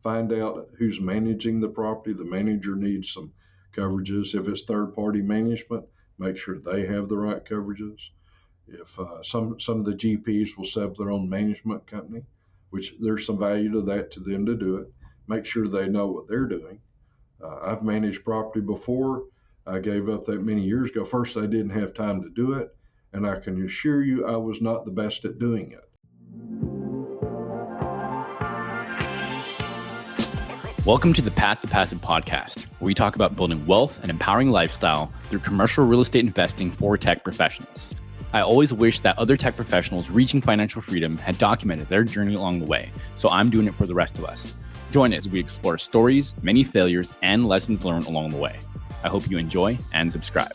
find out who's managing the property. The manager needs some coverages. If it's third-party management, make sure they have the right coverages. If some of the GPs will set up their own management company, which there's some value to that to them to do it. Make sure they know what they're doing. I've managed property before. I gave up that many years ago. First, I didn't have time to do it, and I can assure you I was not the best at doing it. Welcome to the Path to Passive podcast, where we talk about building wealth and empowering lifestyle through commercial real estate investing for tech professionals. I always wish that other tech professionals reaching financial freedom had documented their journey along the way, so I'm doing it for the rest of us. Join us as we explore stories, many failures, and lessons learned along the way. I hope you enjoy and subscribe.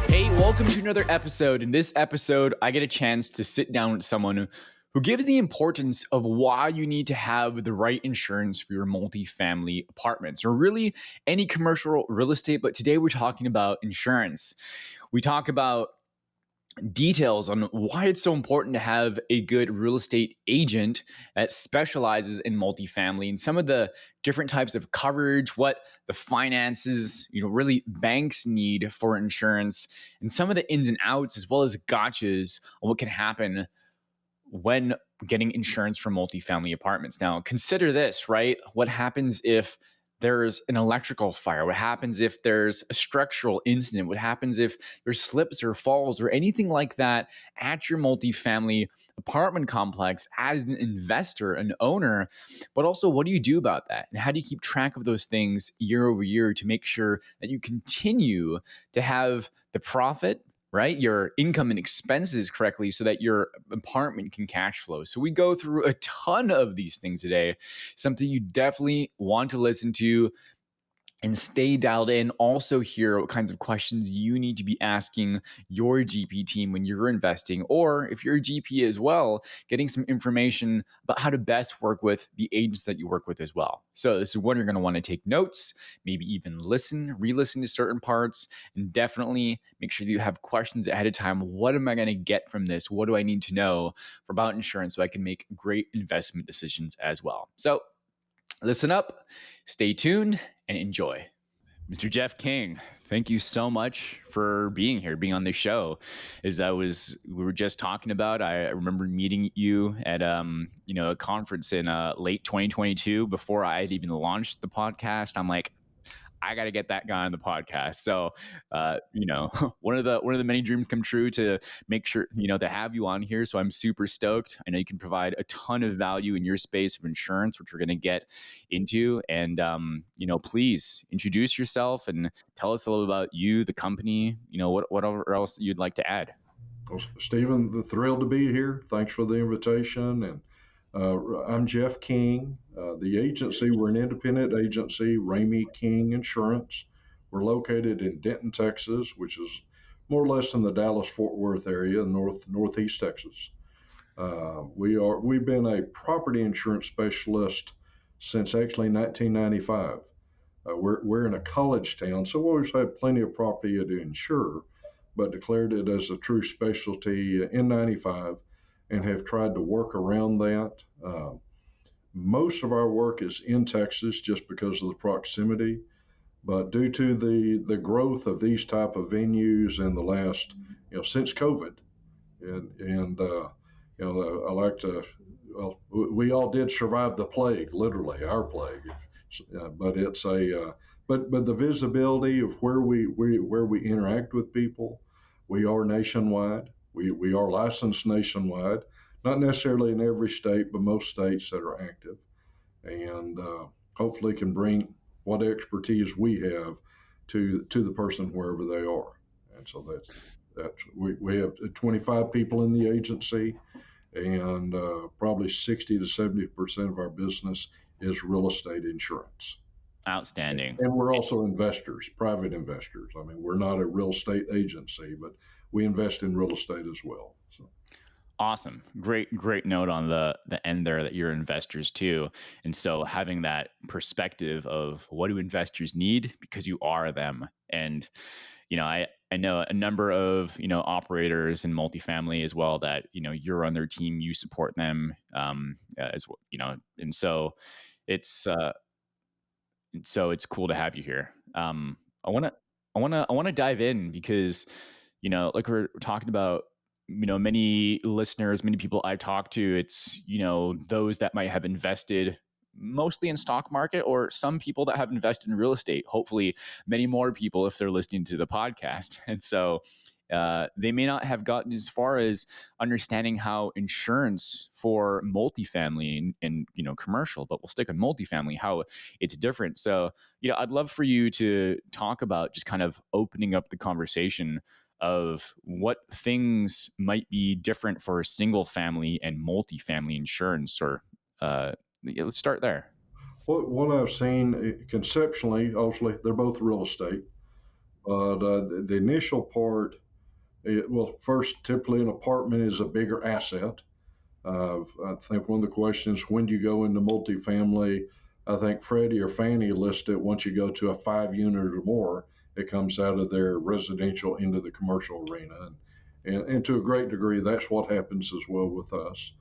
Hey, welcome to another episode. In this episode, I get a chance to sit down with someone who gives the importance of why you need to have the right insurance for your multifamily apartments, or really any commercial real estate. But today we're talking about insurance. We talk about details on why it's so important to have a good real estate agent that specializes in multifamily, and some of the different types of coverage, what the finances, really banks need for insurance, and some of the ins and outs, as well as gotchas on what can happen when getting insurance for multifamily apartments. Now, consider this, right? What happens if there's an electrical fire? What happens if there's a structural incident? What happens if there's slips or falls or anything like that at your multifamily apartment complex as an investor, an owner? But also, what do you do about that? And how do you keep track of those things year over year to make sure that you continue to have the profit, right? Your income and expenses correctly so that your apartment can cash flow. So we go through a ton of these things today, something you definitely want to listen to and stay dialed in. Also hear what kinds of questions you need to be asking your GP team when you're investing, or if you're a GP as well, getting some information about how to best work with the agents that you work with as well. So this is when you're going to want to take notes, maybe even re-listen to certain parts, and definitely make sure that you have questions ahead of time. What am I going to get from this? What do I need to know about insurance so I can make great investment decisions as well? So listen up, stay tuned, and enjoy. Mr. Jeff King, thank you so much for being here, being on the show. As we were just talking about, I remember meeting you at a conference in late 2022 before I had even launched the podcast. I'm like, I got to get that guy on the podcast. So, one of the many dreams come true to make sure, to have you on here. So I'm super stoked. I know you can provide a ton of value in your space of insurance, which we're going to get into. And, please introduce yourself and tell us a little about you, the company, whatever else you'd like to add. Well, Stephen, thrilled to be here. Thanks for the invitation. And I'm Jeff King. The agency, we're an independent agency, Ramey King Insurance. We're located in Denton, Texas, which is more or less in the Dallas-Fort Worth area, northeast Texas. We've been a property insurance specialist since actually 1995. We're in a college town, so we always had plenty of property to insure, but declared it as a true specialty in 95 and have tried to work around that. Most of our work is in Texas just because of the proximity, but due to the growth of these type of venues in the last, since COVID, and I like to, well, we all did survive the plague, literally our plague, but it's but the visibility of where we interact with people, we are nationwide. We are licensed nationwide, not necessarily in every state, but most states that are active, and hopefully can bring what expertise we have to the person wherever they are. And so that's we have 25 people in the agency, and probably 60 to 70% of our business is real estate insurance. Outstanding. And we're also investors, private investors. I mean, we're not a real estate agency, but we invest in real estate as well. So. Awesome. Great note on the end there that you're investors too. And so having that perspective of what do investors need, because you are them. And I know a number of, operators in multifamily as well that, you're on their team, you support them, as well, and it's, uh, it's cool to have you here. I want to, I want to dive in because, like we're talking about, many listeners, many people I talk to, it's, those that might have invested mostly in stock market, or some people that have invested in real estate, hopefully many more people if they're listening to the podcast. And they may not have gotten as far as understanding how insurance for multifamily and commercial, but we'll stick on multifamily, how it's different. So, I'd love for you to talk about just kind of opening up the conversation of what things might be different for single family and multifamily insurance, or let's start there. What I've seen conceptually, obviously, they're both real estate, but the initial part, well, first, typically an apartment is a bigger asset. I think one of the questions, when do you go into multifamily? I think Freddie or Fannie list it once you go to a 5 unit or more, it comes out of their residential into the commercial arena. And to a great degree, that's what happens as well with us.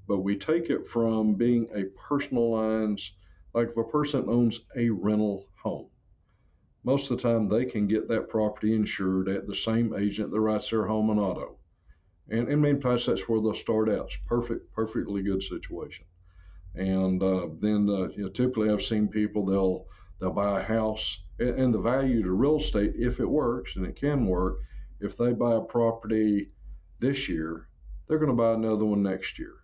But we take it from being a personal lines, like if a person owns a rental home, most of the time they can get that property insured at the same agent that writes their home and auto. And many times that's where they'll start out. It's perfectly good situation. And then typically I've seen people, they'll buy a house, and the value to real estate, if it works, and it can work, if they buy a property this year, they're going to buy another one next year.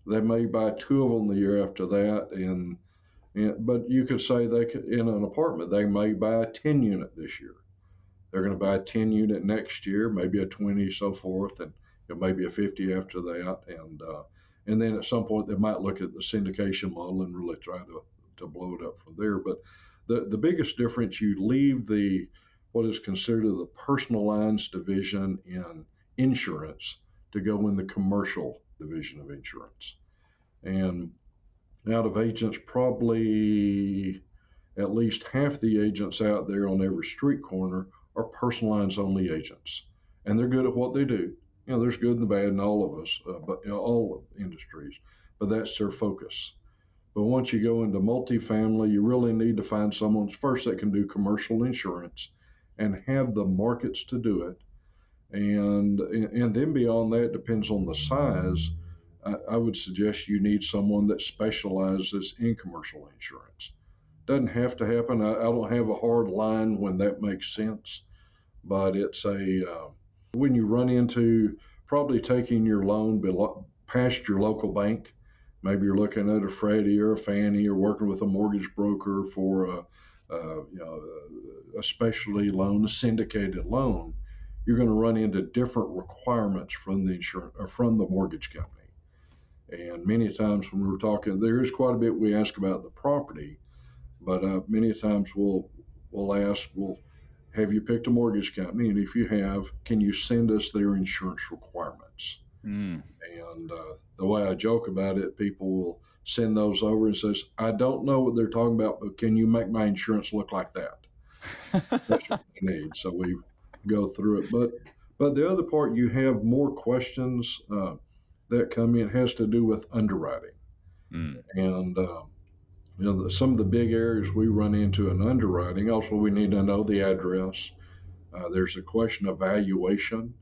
They may buy two of them the year after that, but you could say they could, in an apartment, they may buy a 10 unit this year. They're going to buy a 10 unit next year, maybe a 20, so forth, and maybe a 50 after that. And then at some point they might look at the syndication model and really try to blow it up from there. But the biggest difference, you leave what is considered the personal lines division in insurance to go in the commercial division of insurance. And out of agents, probably at least half the agents out there on every street corner are personal lines only agents, and they're good at what they do. There's good and the bad in all of us, but all industries, but that's their focus. But once you go into multifamily, you really need to find someone first that can do commercial insurance and have the markets to do it. And then beyond that, depends on the size. I would suggest you need someone that specializes in commercial insurance. Doesn't have to happen. I don't have a hard line when that makes sense, but it's when you run into probably taking your loan past your local bank, maybe you're looking at a Freddie or a Fannie or working with a mortgage broker for a specialty loan, a syndicated loan, you're going to run into different requirements from the insurance or from the mortgage company. And many times when we're talking, there is quite a bit we ask about the property, but many times we'll ask, well, have you picked a mortgage company? And if you have, can you send us their insurance requirements? And the way I joke about it, people will send those over and says, I don't know what they're talking about, but can you make my insurance look like that? That's what we need. So we go through it. But the other part, you have more questions that come in, has to do with underwriting. And some of the big areas we run into in underwriting, also we need to know the address. There's a question of valuation,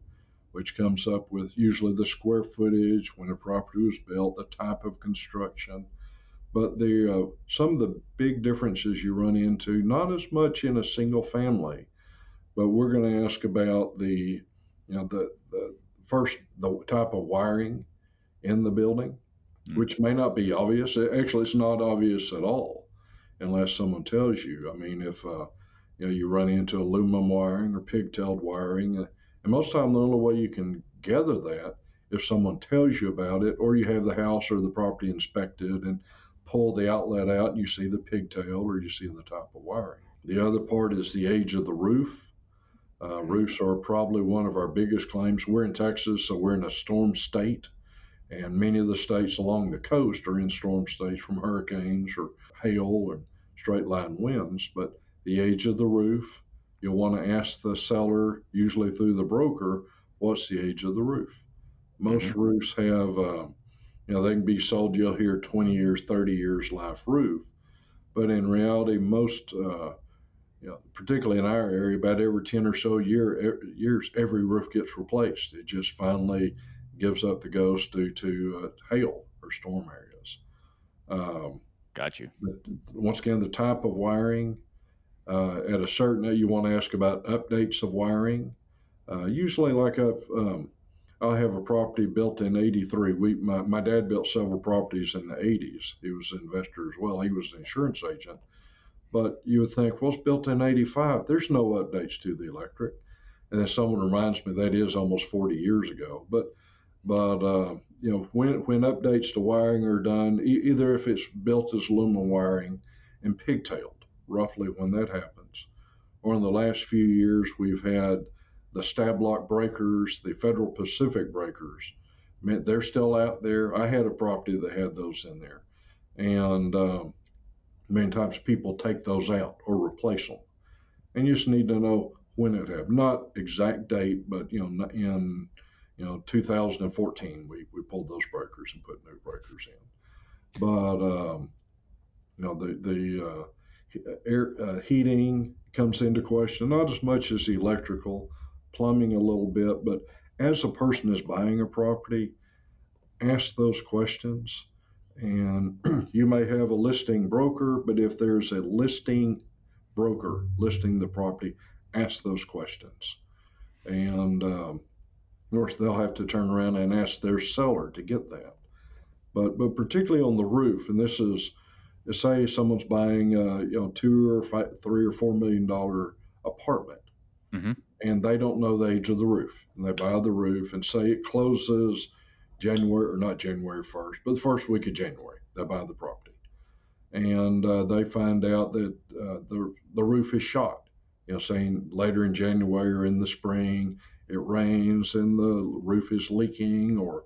which comes up with usually the square footage, when a property was built, the type of construction. But some of the big differences you run into, not as much in a single family, but we're going to ask about the type of wiring in the building, which may not be obvious. Actually, it's not obvious at all unless someone tells you. I mean, if you run into aluminum wiring or pigtailed wiring, and most of the time the only way you can gather that if someone tells you about it, or you have the house or the property inspected and pull the outlet out and you see the pigtail or you see the type of wiring. The other part is the age of the roof. Roofs are probably one of our biggest claims. We're in Texas, so we're in a storm state. And many of the states along the coast are in storm states from hurricanes or hail or straight line winds. But the age of the roof, you'll want to ask the seller, usually through the broker, what's the age of the roof. Most Mm-hmm. roofs have, they can be sold, you'll hear 20 years, 30 years life roof. But in reality, most, particularly in our area, about every 10 or so years, every roof gets replaced. It just finally gives up the ghost due to hail or storm areas. Um, Got you. but once again, the type of wiring, at a certain, you want to ask about updates of wiring. Usually, like I have a property built in '83. My dad built several properties in the '80s. He was an investor as well. He was an insurance agent. But you would think, well, it's built in '85. There's no updates to the electric. And then someone reminds me that is almost 40 years ago. But when updates to wiring are done, either if it's built as aluminum wiring and pigtailed, roughly when that happens, or in the last few years we've had the stab lock breakers, the Federal Pacific breakers. I mean, they're still out there. I had a property that had those in there, and many times people take those out or replace them. And you just need to know when it happened, not exact date, but in 2014 we pulled those breakers and put new breakers in. But the air heating comes into question, not as much as electrical, plumbing a little bit, but as a person is buying a property, ask those questions. And you may have a listing broker, but if there's a listing broker listing the property, ask those questions. And of course, they'll have to turn around and ask their seller to get that. But particularly on the roof, and this is, say someone's buying $2 or $3 or $4 million apartment, Mm-hmm. and they don't know the age of the roof, and they buy the roof, and say it closes January, or not January 1st, but the first week of January, they buy the property, and they find out that the roof is shot. Saying later in January or in the spring, it rains and the roof is leaking, or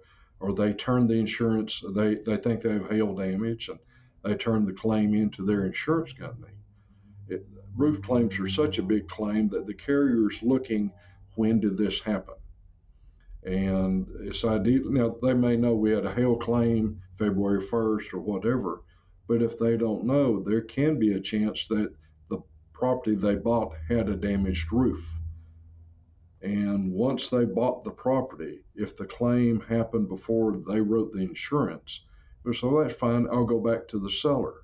they turn the insurance. They think they have hail damage, and they turn the claim into their insurance company. Roof claims are such a big claim that the carrier is looking, when did this happen? And it's ideal. Now, they may know we had a hail claim February 1st or whatever, but if they don't know, there can be a chance that the property they bought had a damaged roof. And once they bought the property, if the claim happened before they wrote the insurance, so that's fine, I'll go back to the seller.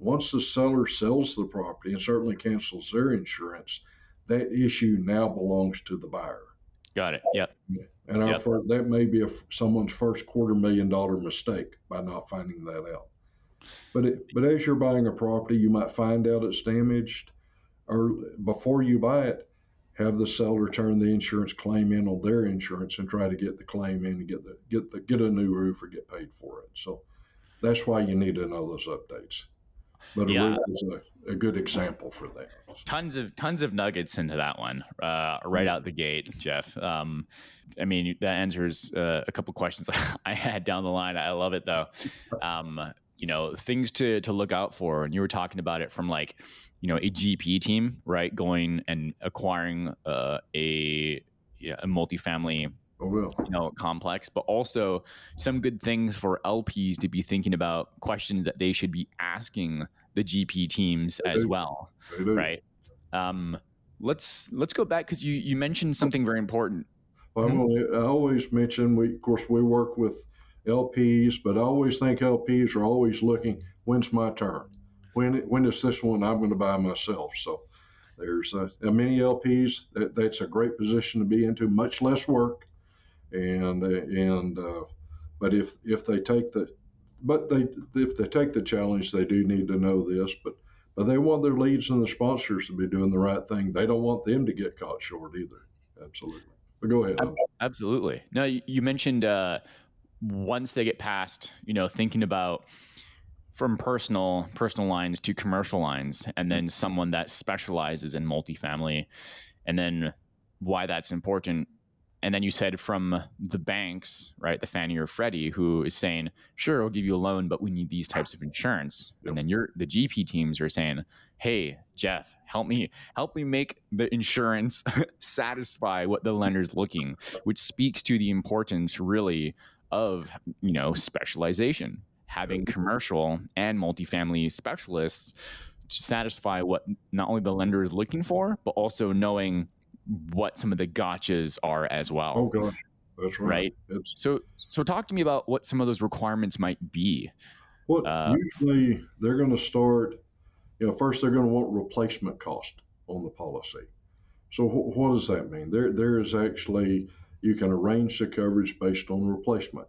Once the seller sells the property and certainly cancels their insurance, that issue now belongs to the buyer. Got it. Yep. And that may be someone's first $250,000 mistake by not finding that out. But as you're buying a property, you might find out it's damaged, or before you buy it, have the seller turn the insurance claim in on their insurance and try to get the claim in and get a new roof or get paid for it. So that's why you need to know those updates. But a roof is a good example for that. Tons of nuggets into that one right out the gate, Jeff. I mean, that answers a couple questions I had down the line. I love it though. Things to look out for. And you were talking about it from a GP team, right? Going and acquiring a multifamily complex, but also some good things for LPs to be thinking about, questions that they should be asking the GP teams as well, right? Let's go back, because you mentioned something very important. Well, I always mention, we work with LPs, but I always think LPs are always looking, when's my turn? When is this one I'm going to buy myself? So there's many LPs that's a great position to be into, much less work. But if they take the challenge, they do need to know this. But they want their leads and the sponsors to be doing the right thing. They don't want them to get caught short either. Absolutely. But go ahead. Absolutely. No, you mentioned once they get past, thinking about from personal lines to commercial lines, and then someone that specializes in multifamily, and then why that's important. And then you said from the banks, right, the Fannie or Freddie, who is saying, sure, we'll give you a loan, but we need these types of insurance. Yep. And then the GP teams are saying, hey, Jeff, help me make the insurance satisfy what the lender's looking, which speaks to the importance really of, specialization, having commercial and multifamily specialists to satisfy what not only the lender is looking for, but also knowing what some of the gotchas are as well. Oh gosh, that's right. So talk to me about what some of those requirements might be. Well, usually they're going to start, first they're going to want replacement cost on the policy. So what does that mean? There is actually, you can arrange the coverage based on replacement.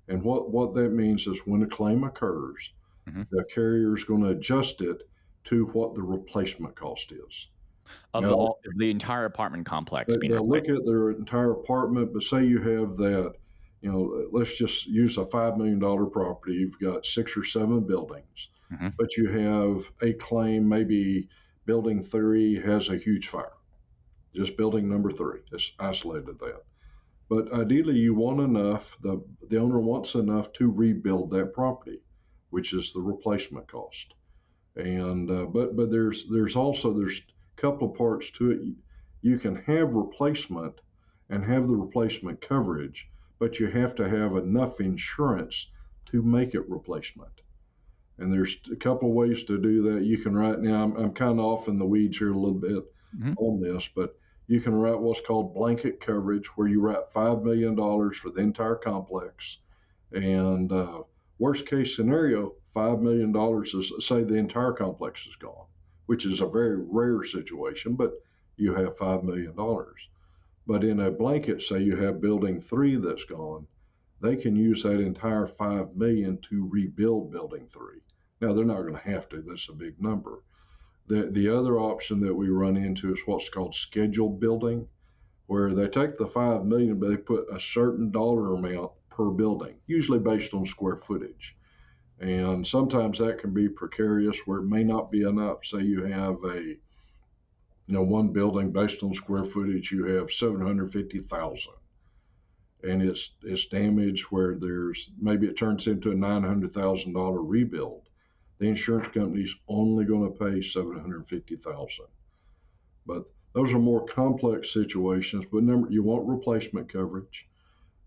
And what that means is when a claim occurs, the carrier is going to adjust it to what the replacement cost is. Of the entire apartment complex. They'll look at their entire apartment, but say you have that, let's just use a $5 million property. You've got 6 or 7 buildings, but you have a claim, maybe building 3 has a huge fire. Just building number 3, it's isolated that. But ideally, you want enough, the owner wants enough to rebuild that property, which is the replacement cost. And but there's a couple of parts to it. You can have replacement and have the replacement coverage, but you have to have enough insurance to make it replacement. And there's a couple of ways to do that. You can write, now I'm kind of off in the weeds here a little bit on this, but you can write what's called blanket coverage, where you write $5 million for the entire complex. And worst case scenario, $5 million is, say the entire complex is gone, which is a very rare situation, but you have $5 million. But in a blanket, say you have building 3 that's gone, they can use that entire $5 million to rebuild building 3. Now, they're not going to have to. That's a big number. The other option that we run into is what's called scheduled building, where they take the $5 million, but they put a certain dollar amount per building, usually based on square footage. And sometimes that can be precarious, where it may not be enough. Say you have one building based on square footage, you have 750,000, and it's damaged where maybe it turns into a $900,000 rebuild. The insurance company's only going to pay 750,000. But those are more complex situations. But you want replacement coverage.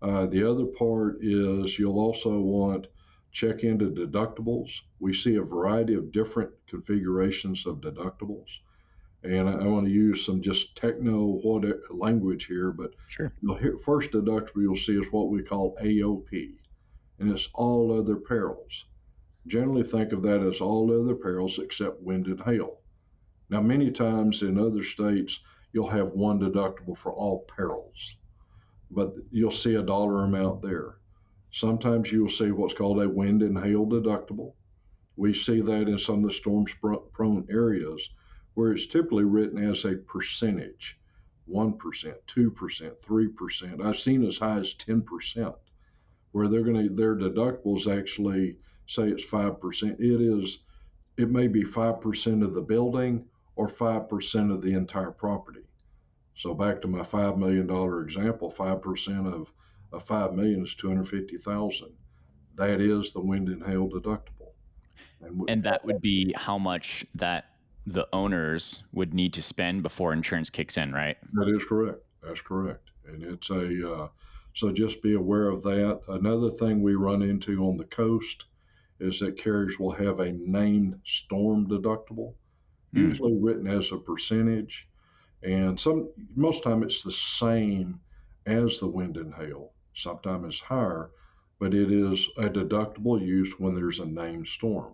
The other part is you'll also want check into deductibles. We see a variety of different configurations of deductibles. And I want to use some just techno language here, but sure. First deductible you'll see is what we call AOP, and it's all other perils. Generally think of that as all other perils except wind and hail. Now, many times in other states, you'll have one deductible for all perils, but you'll see a dollar amount there. Sometimes you'll see what's called a wind and hail deductible. We see that in some of the storm-prone areas, where it's typically written as a percentage, 1%, 2%, 3%. I've seen as high as 10%, where their deductibles actually say it's 5%. It may be 5% of the building or 5% of the entire property. So back to my $5 million example, 5% of $5 million is $250,000. That is the wind and hail deductible. And that would be how much that the owners would need to spend before insurance kicks in, right? That is correct. That's correct. And it's so just be aware of that. Another thing we run into on the coast is that carriers will have a named storm deductible, usually written as a percentage. And most time it's the same as the wind and hail. Sometimes it's higher, but it is a deductible used when there's a named storm.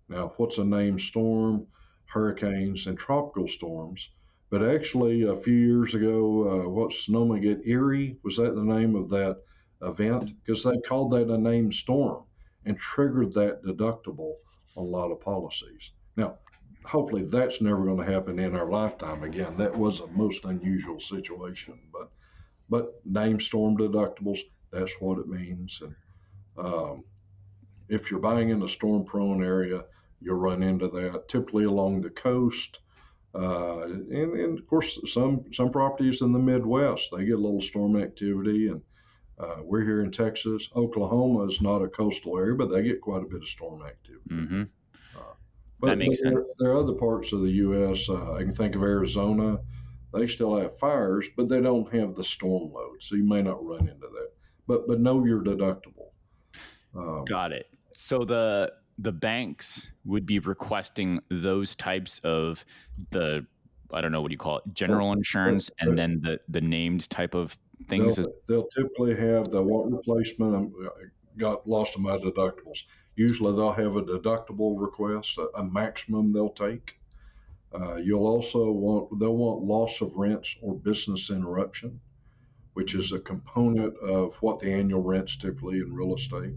Now, what's a named storm? Hurricanes and tropical storms. But actually, a few years ago, what's Sonoma get Erie? Was that the name of that event? Because they called that a named storm and triggered that deductible on a lot of policies. Now, hopefully that's never going to happen in our lifetime again. That was a most unusual situation. But named storm deductibles, that's what it means. And if you're buying in a storm-prone area, you'll run into that. Typically along the coast, And of course, some properties in the Midwest, they get a little storm activity, and we're here in Texas. Oklahoma is not a coastal area, but they get quite a bit of storm activity. Mm-hmm. Uh, That but makes sense. there are other parts of the U.S. I can think of Arizona. They still have fires, but they don't have the storm load, so you may not run into that. But know your deductible. Got it. So the banks would be requesting those types of I don't know, what do you call it, general insurance, and then the named type of things. They'll typically have the want replacement. I got lost in my deductibles. Usually they'll have a deductible request, a maximum they'll take. They'll want loss of rents or business interruption, which is a component of what the annual rents typically in real estate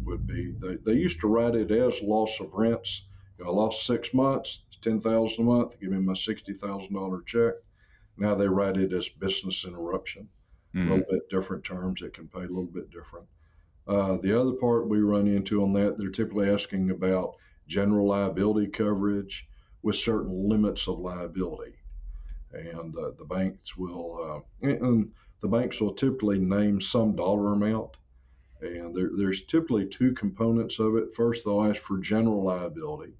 would be. They used to write it as loss of rents. I lost 6 months, $10,000 a month. Give me my $60,000 check. Now they write it as business interruption. A little bit different terms. It can pay a little bit different. The other part we run into on that, they're typically asking about general liability coverage with certain limits of liability, and the banks will typically name some dollar amount, and there's typically two components of it. First, they'll ask for general liability,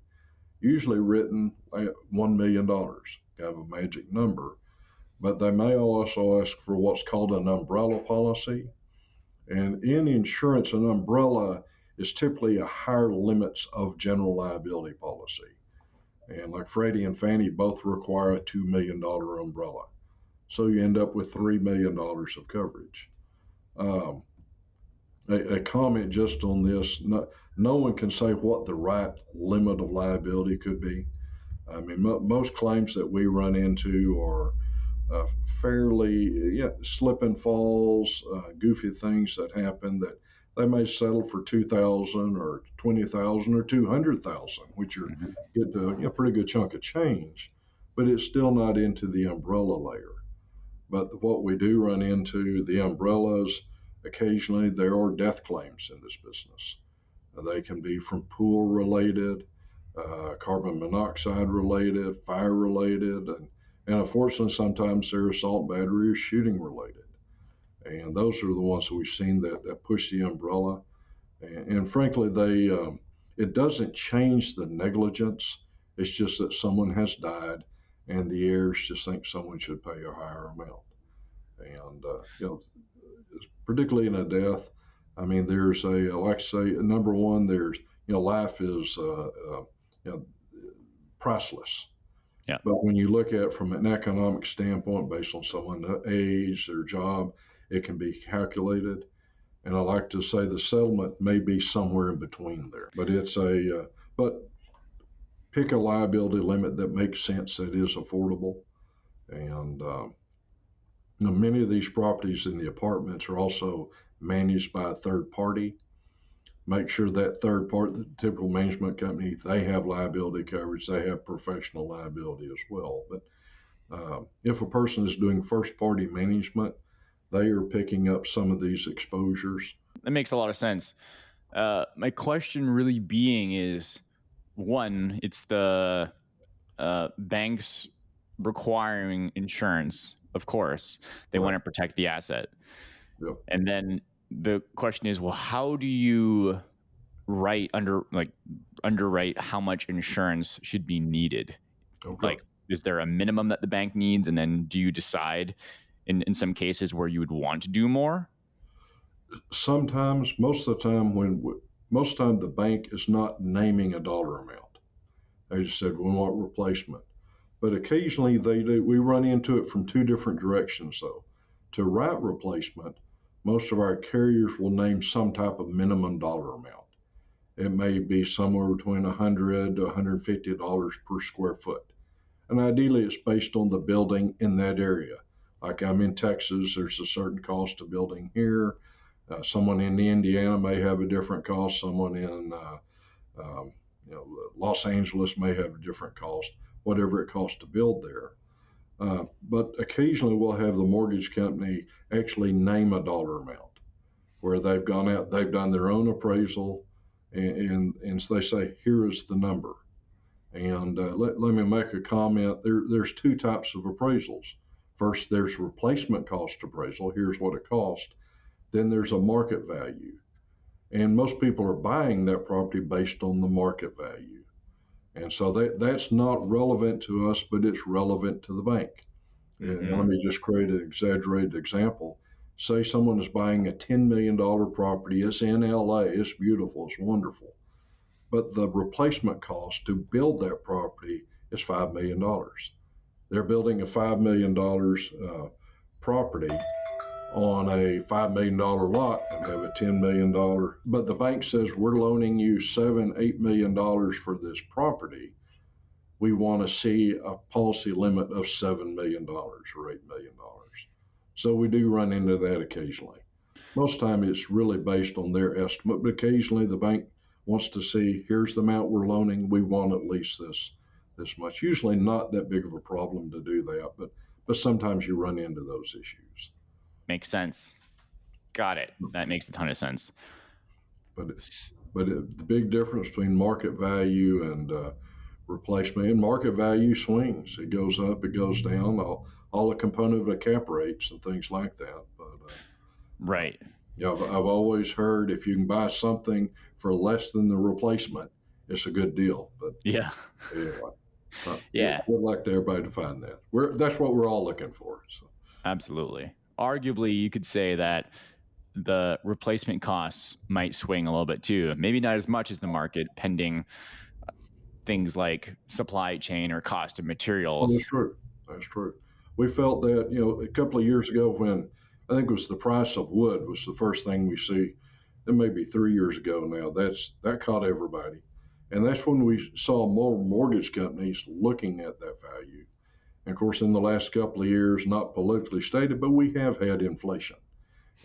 usually written at $1 million, kind of a magic number, but they may also ask for what's called an umbrella policy. And in insurance, an umbrella is typically a higher limits of general liability policy. And like Freddie and Fannie both require a $2 million umbrella. So you end up with $3 million of coverage. A comment just on this, no one can say what the right limit of liability could be. I mean, most claims that we run into are fairly slip and falls, goofy things that happen that they may settle for 2,000 or 20,000 or 200,000, which are get a pretty good chunk of change, but it's still not into the umbrella layer. But what we do run into, the umbrellas, occasionally there are death claims in this business. They can be from pool related, carbon monoxide related, fire related, and unfortunately, sometimes they're assault, battery, or shooting related. And those are the ones that we've seen that push the umbrella. And frankly, it doesn't change the negligence. It's just that someone has died, and the heirs just think someone should pay a higher amount. And particularly in a death, I mean, there's like I say, number one, there's life is priceless. Yeah. But when you look at it from an economic standpoint, based on someone's age, their job, it can be calculated. And I like to say the settlement may be somewhere in between there. But but pick a liability limit that makes sense, that is affordable. And many of these properties in the apartments are also managed by a third party. Make sure that third party, the typical management company, they have liability coverage, they have professional liability as well. But if a person is doing first party management, they are picking up some of these exposures. That makes a lot of sense. My question really being is, one, it's the banks requiring insurance, of course. They want to protect the asset. Yep. And then the question is, well, how do you underwrite how much insurance should be needed? Okay. Like, is there a minimum that the bank needs? And then do you decide in some cases where you would want to do more? Sometimes, most of the time the bank is not naming a dollar amount. They just said, we want replacement. But occasionally they do. We run into it from two different directions though. To write replacement, most of our carriers will name some type of minimum dollar amount. It may be somewhere between $100 to $150 per square foot. And ideally it's based on the building in that area. Like I'm in Texas, there's a certain cost of building here. Someone in Indiana may have a different cost. Someone in Los Angeles may have a different cost, whatever it costs to build there. But occasionally we'll have the mortgage company actually name a dollar amount where they've gone out, they've done their own appraisal, and so they say, here is the number. And let me make a comment. There's two types of appraisals. First, there's replacement cost appraisal. Here's what it cost. Then there's a market value. And most people are buying that property based on the market value. And so that's not relevant to us, but it's relevant to the bank. And let me just create an exaggerated example. Say someone is buying a $10 million property. It's in LA. It's beautiful. It's wonderful. But the replacement cost to build that property is $5 million. They're building a $5 million property on a $5 million lot and have a $10 million. But the bank says we're loaning you $7-8 million for this property. We want to see a policy limit of $7 million or $8 million. So we do run into that occasionally. Most time it's really based on their estimate, but occasionally the bank wants to see, here's the amount we're loaning. We want at least this much. Usually not that big of a problem to do that, but sometimes you run into those issues. Makes sense. Got it. That makes a ton of sense. But the big difference between market value and replacement, and market value swings. It goes up, it goes down, all a component of the cap rates and things like that. But right. I've always heard if you can buy something for less than the replacement, it's a good deal. But yeah, anyway, yeah, good luck to everybody to find that. That's what we're all looking for. So. Absolutely. Arguably, you could say that the replacement costs might swing a little bit too. Maybe not as much as the market, pending things like supply chain or cost of materials. That's true. That's true. We felt that, a couple of years ago when I think it was the price of wood was the first thing we see. It may be 3 years ago now. That caught everybody. And that's when we saw more mortgage companies looking at that value. And of course, in the last couple of years, not politically stated, but we have had inflation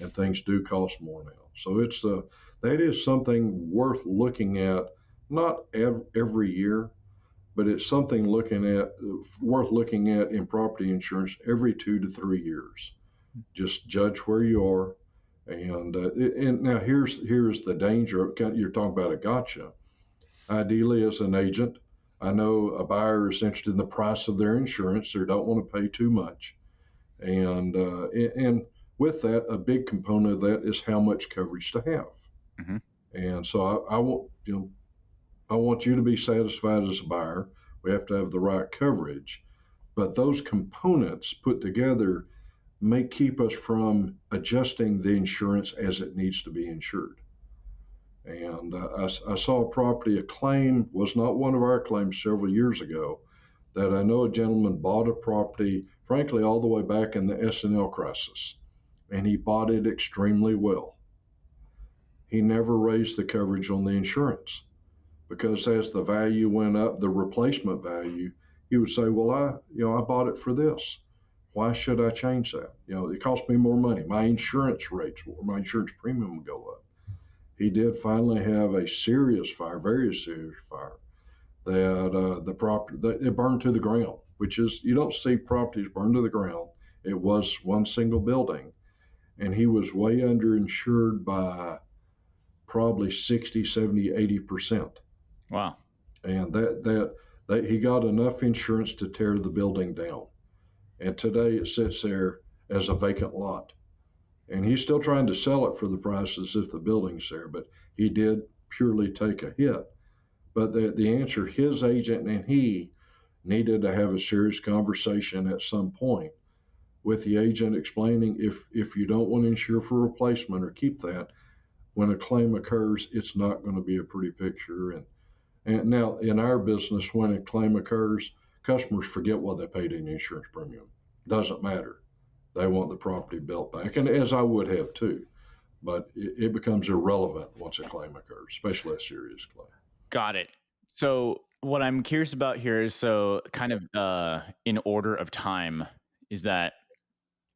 and things do cost more now. So that is something worth looking at, not every year, but it's something worth looking at in property insurance every 2 to 3 years. Just judge where you are. And now here's the danger. You're talking about a gotcha. Ideally, as an agent, I know a buyer is interested in the price of their insurance. They don't want to pay too much. And with that, a big component of that is how much coverage to have. Mm-hmm. And so I want you to be satisfied as a buyer. We have to have the right coverage. But those components put together may keep us from adjusting the insurance as it needs to be insured. And I saw a property, a claim was not one of our claims several years ago, that I know a gentleman bought a property, frankly, all the way back in the S&L crisis, and he bought it extremely well. He never raised the coverage on the insurance because as the value went up, the replacement value, he would say, well, I bought it for this. Why should I change that? It cost me more money. My insurance rates or my insurance premium would go up. He did finally have a serious fire, very serious fire, that the property, it burned to the ground, which is, you don't see properties burned to the ground. It was one single building. And he was way underinsured by probably 60, 70, 80%. Wow. And that he got enough insurance to tear the building down. And today it sits there as a vacant lot. And he's still trying to sell it for the price as if the building's there, but he did purely take a hit. But the answer, his agent and he needed to have a serious conversation at some point with the agent explaining if you don't want to insure for replacement or keep that, when a claim occurs, it's not going to be a pretty picture. And now in our business, when a claim occurs, customers forget what they paid in the insurance premium. Doesn't matter. They want the property built back, and as I would have too. But it becomes irrelevant once a claim occurs, especially a serious claim. Got it. So what I'm curious about here is, so kind of in order of time, is that,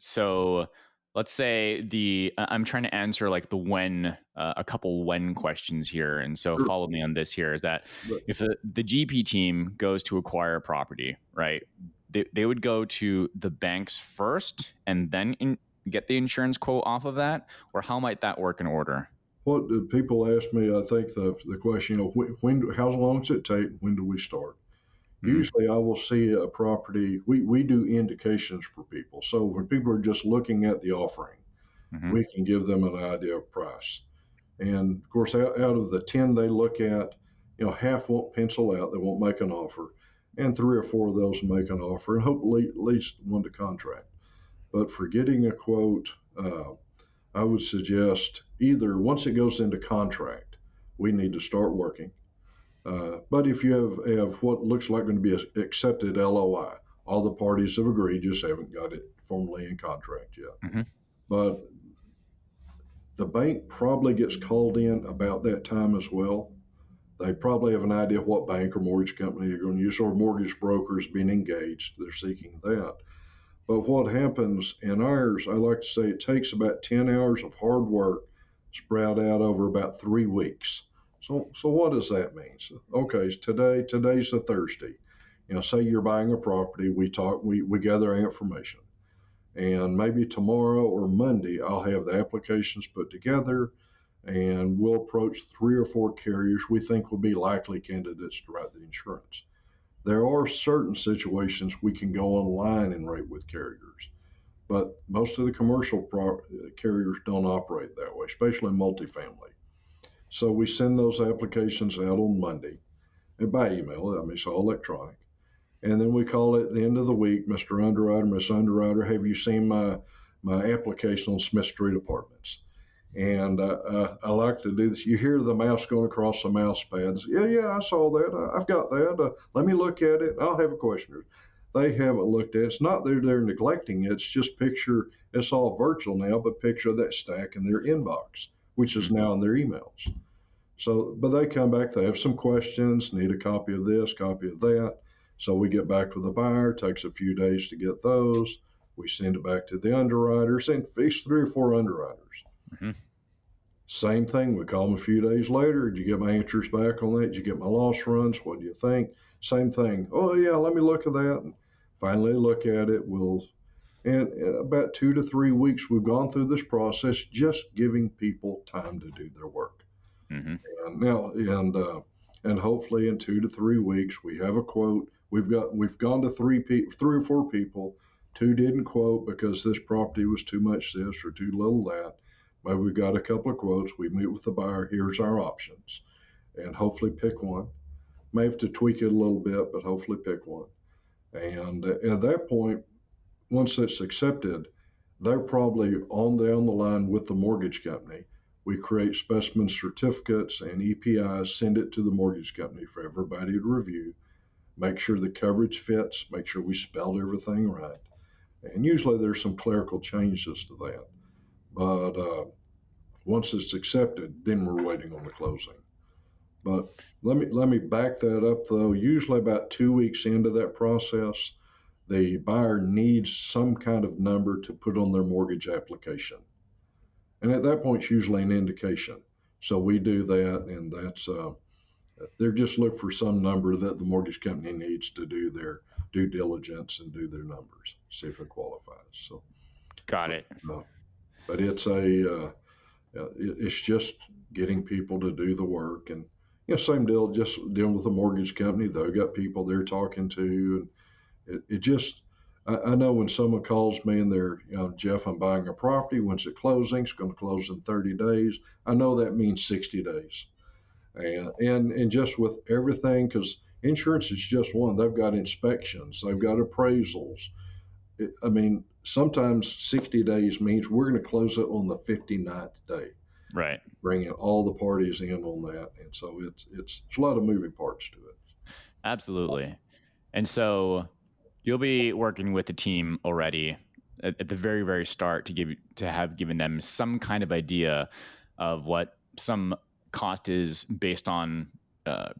so let's say I'm trying to answer like the when, a couple when questions here. And so follow me on this here, is that if the GP team goes to acquire a property, right, they would go to the banks first and then get the insurance quote off of that, or how might that work in order? What do people ask me? I think the question, how long does it take? When do we start? Usually I will see a property. We do indications for people. So when people are just looking at the offering, Mm-hmm. we can give them an idea of price. And of course, out of the 10 they look at, half won't pencil out, they won't make an offer, and 3 or 4 of those make an offer, and hopefully at least one to contract. But for getting a quote, I would suggest either once it goes into contract, we need to start working. But if you have what looks like going to be an accepted LOI, all the parties have agreed, just haven't got it formally in contract yet. Mm-hmm. But the bank probably gets called in about that time as well. They probably have an idea of what bank or mortgage company you're going to use, or mortgage brokers being engaged. They're seeking that. But what happens in ours, I like to say it takes about 10 hours of hard work spread out over about 3 weeks. So what does that mean? So, okay, today's a Thursday. Say you're buying a property, we talk, we gather information. And maybe tomorrow or Monday, I'll have the applications put together and we'll approach 3 or 4 carriers we think will be likely candidates to write the insurance. There are certain situations we can go online and rate with carriers, but most of the commercial carriers don't operate that way, especially multifamily. So we send those applications out on Monday and by email. I mean, it's all electronic. And then we call it at the end of the week, Mr. Underwriter, Miss Underwriter, have you seen my application on Smith Street Apartments? And I like to do this. You hear the mouse going across the mouse pads. Yeah, I saw that. I've got that. Let me look at it. I'll have a question. They haven't looked at it. It's not that they're neglecting it. It's just picture, it's all virtual now, but picture that stack in their inbox, which is now in their emails. So, but they come back, they have some questions, need a copy of this, copy of that. So we get back with the buyer, takes a few days to get those. We send it back to the underwriters, and it's 3 or 4 underwriters. Mm-hmm. Same thing, we call them a few days later. Did you get my answers back on that? Did you get my loss runs? What do you think? Same thing. Oh yeah, let me look at that. And finally look at it. And in about 2 to 3 weeks, we've gone through this process, just giving people time to do their work. Mm-hmm. And hopefully in 2 to 3 weeks we have a quote. We've gone to 3 or 4 people. 2 didn't quote because this property was too much this or too little that. But we've got a couple of quotes. We meet with the buyer. Here's our options, and hopefully pick one. May have to tweak it a little bit, but hopefully pick one. And at that point, once it's accepted, they're probably on down the line with the mortgage company. We create specimen certificates and EPIs, send it to the mortgage company for everybody to review, make sure the coverage fits, make sure we spelled everything right. And usually there's some clerical changes to that. But once it's accepted, then we're waiting on the closing. But let me back that up though. Usually about 2 weeks into that process, the buyer needs some kind of number to put on their mortgage application. And at that point, it's usually an indication. So we do that, and that's they're just look for some number that the mortgage company needs to do their due diligence and do their numbers, see if it qualifies. So, got it. But it's just getting people to do the work, and same deal. Just dealing with the mortgage company, they've got people they're talking to, and it just. I know when someone calls me and they're, Jeff, I'm buying a property. When's it closing? It's going to close in 30 days. I know that means 60 days. And just with everything, because insurance is just one. They've got inspections. They've got appraisals. Sometimes 60 days means we're going to close it on the 59th day. Right. Bringing all the parties in on that. And so it's a lot of moving parts to it. Absolutely. And so you'll be working with the team already at the very, very start to have given them some kind of idea of what some cost is based on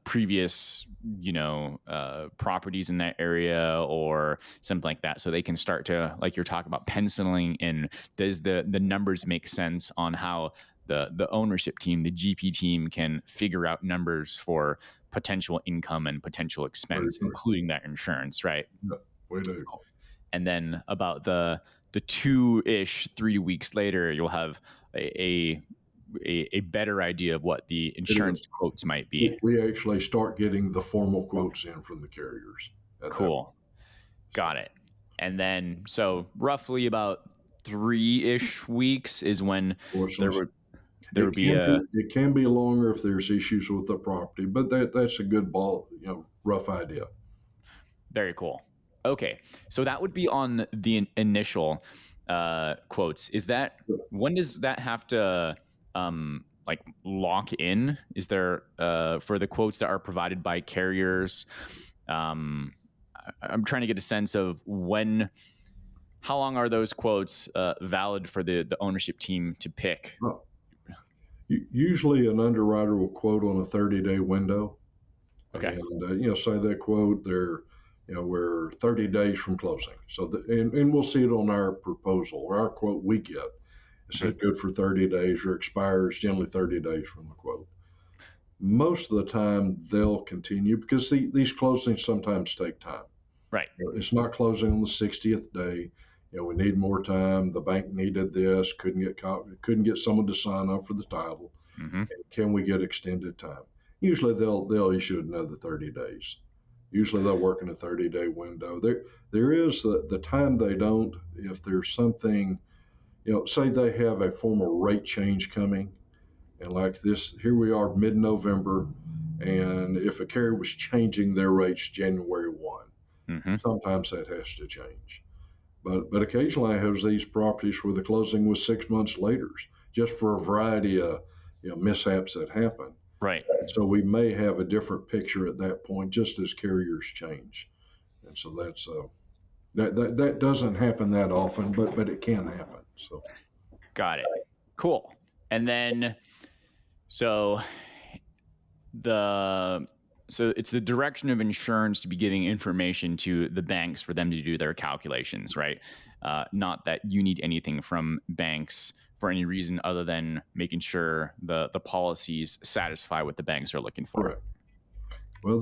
previous, properties in that area or something like that. So they can start to, like you're talking about, penciling in, does the numbers make sense on how the ownership team, the GP team, can figure out numbers for potential income and potential expense, including that insurance, right? Yeah, we do. And then about the 2-ish, 3 weeks later, you'll have a a better idea of what the insurance quotes might be. We actually start getting the formal quotes in from the carriers. Cool. Got it. And then, so roughly about 3-ish weeks is when there would be it can be longer if there's issues with the property, but that's a good rough idea. Very cool. Okay, so that would be on the initial quotes. When does that have to like lock in? Is there for the quotes that are provided by carriers? I'm trying to get a sense of how long are those quotes valid for the ownership team to pick? Usually an underwriter will quote on a 30-day window. Okay. And, say they quote, we're 30 days from closing. So, and we'll see it on our proposal or our quote we get. It says good for 30 days or expires generally 30 days from the quote. Most of the time they'll continue because these closings sometimes take time. Right. It's not closing on the 60th day. We need more time. The bank needed this. Couldn't get someone to sign up for the title. Mm-hmm. Can we get extended time? Usually they'll issue another 30 days. Usually they'll work in a 30-day window. There is the time they don't. If there's something, say they have a formal rate change coming, and like this, here we are mid-November, and if a carrier was changing their rates January 1, mm-hmm. sometimes that has to change. But occasionally I have these properties where the closing was 6 months later, just for a variety of mishaps that happen. Right. So we may have a different picture at that point, just as carriers change. And so that's that doesn't happen that often, but it can happen. So. Got it. Cool. And then, so it's the direction of insurance to be giving information to the banks for them to do their calculations, right? Not that you need anything from banks for any reason other than making sure the policies satisfy what the banks are looking for. Right. Well,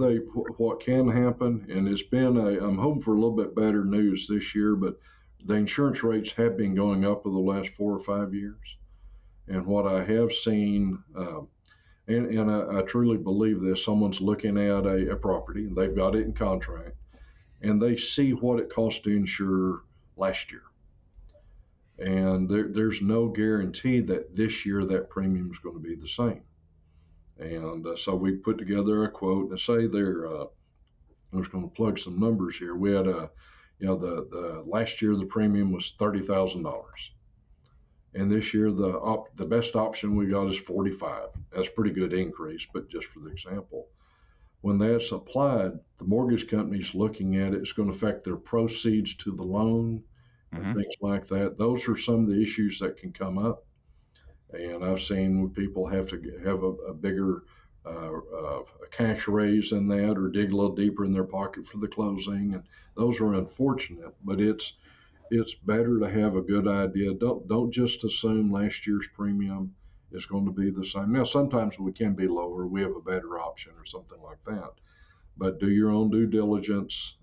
what can happen, and it's been I'm hoping for a little bit better news this year, but the insurance rates have been going up over the last 4 or 5 years. And what I have seen, and I truly believe this, someone's looking at a property, and they've got it in contract, and they see what it cost to insure last year. And there's no guarantee that this year that premium is going to be the same. And so we put together a quote and say I'm just going to plug some numbers here. We had the last year the premium was $30,000. And this year the best option we got is $45,000. That's a pretty good increase, but just for the example. When that's applied, the mortgage company's looking at it, it's going to affect their proceeds to the loan and things like that. Those are some of the issues that can come up. And I've seen people have to have a bigger a cash raise in that or dig a little deeper in their pocket for the closing. And those are unfortunate, but it's better to have a good idea. Don't just assume last year's premium is going to be the same. Now, sometimes we can be lower. We have a better option or something like that. But do your own due diligence.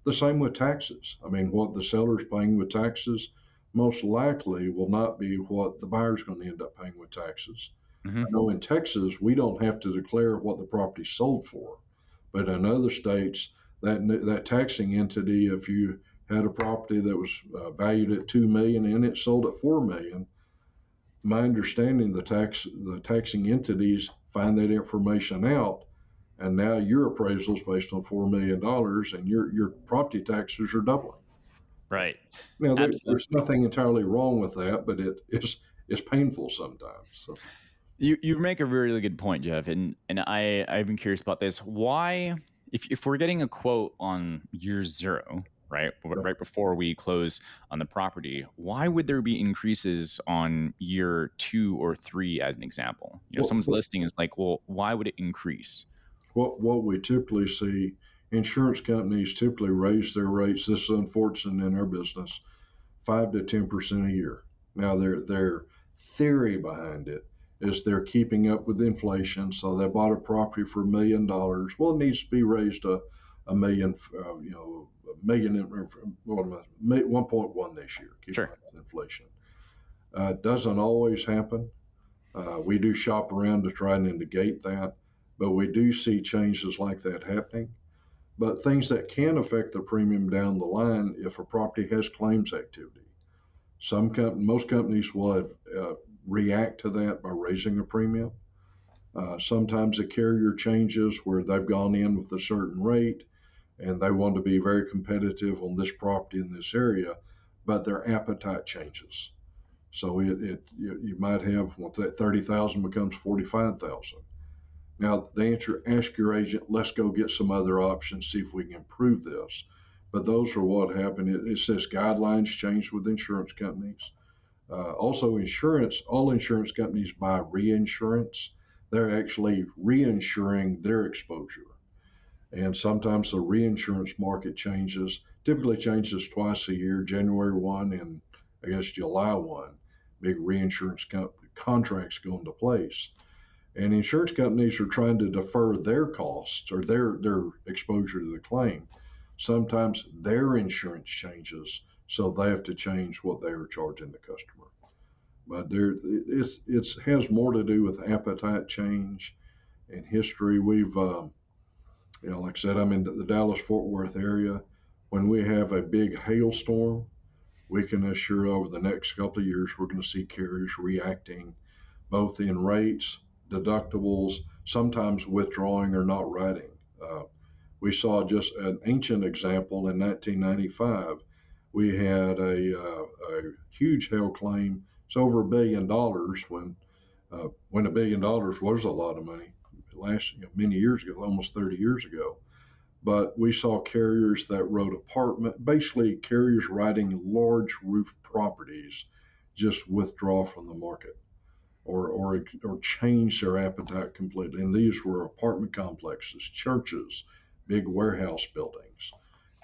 The same with taxes. I mean, what the seller's paying with taxes most likely will not be what the buyer's going to end up paying with taxes. Mm-hmm. I know in Texas, we don't have to declare what the property sold for. But in other states, that taxing entity, if you had a property that was valued at $2 million and it sold at $4 million, my understanding, the taxing entities find that information out, and now your appraisal is based on $4 million, and your property taxes are doubling. Right. Now, there's nothing entirely wrong with that, but it's painful sometimes. So. You make a really good point, Jeff, and I've been curious about this. Why, if we're getting a quote on year 0, right before we close on the property, why would there be increases on year 2 or 3 as an example? Someone's listing is like, well, why would it increase? What we typically see, insurance companies typically raise their rates. This is unfortunate in our business, 5 to 10% a year. Now, their theory behind it is they're keeping up with inflation. So they bought a property for $1 million. Well, it needs to be raised a million, 1.1 this year. Keep sure. Inflation doesn't always happen. We do shop around to try and negate that, but we do see changes like that happening. But things that can affect the premium down the line if a property has claims activity. Most companies will react to that by raising a premium. Sometimes a carrier changes where they've gone in with a certain rate and they want to be very competitive on this property in this area, but their appetite changes. So you might have that 30,000 becomes 45,000. Now the answer, ask your agent, let's go get some other options, see if we can improve this. But those are what happened. It says guidelines change with insurance companies. Also, all insurance companies buy reinsurance. They're actually reinsuring their exposure. And sometimes the reinsurance market typically changes twice a year, January 1 and I guess July 1. Big reinsurance contracts go into place. And insurance companies are trying to defer their costs or their exposure to the claim. Sometimes their insurance changes, so they have to change what they are charging the customer. But it has more to do with appetite change and history. We've, like I said, I'm in the Dallas-Fort Worth area. When we have a big hailstorm, we can assure over the next couple of years we're going to see carriers reacting both in rates, deductibles, sometimes withdrawing or not writing. We saw just an ancient example in 1995. We had a huge hail claim. It's over $1 billion when $1 billion was a lot of money. Many years ago, almost 30 years ago. But we saw carriers that wrote basically carriers writing large roof properties just withdraw from the market or change their appetite completely. And these were apartment complexes, churches, big warehouse buildings.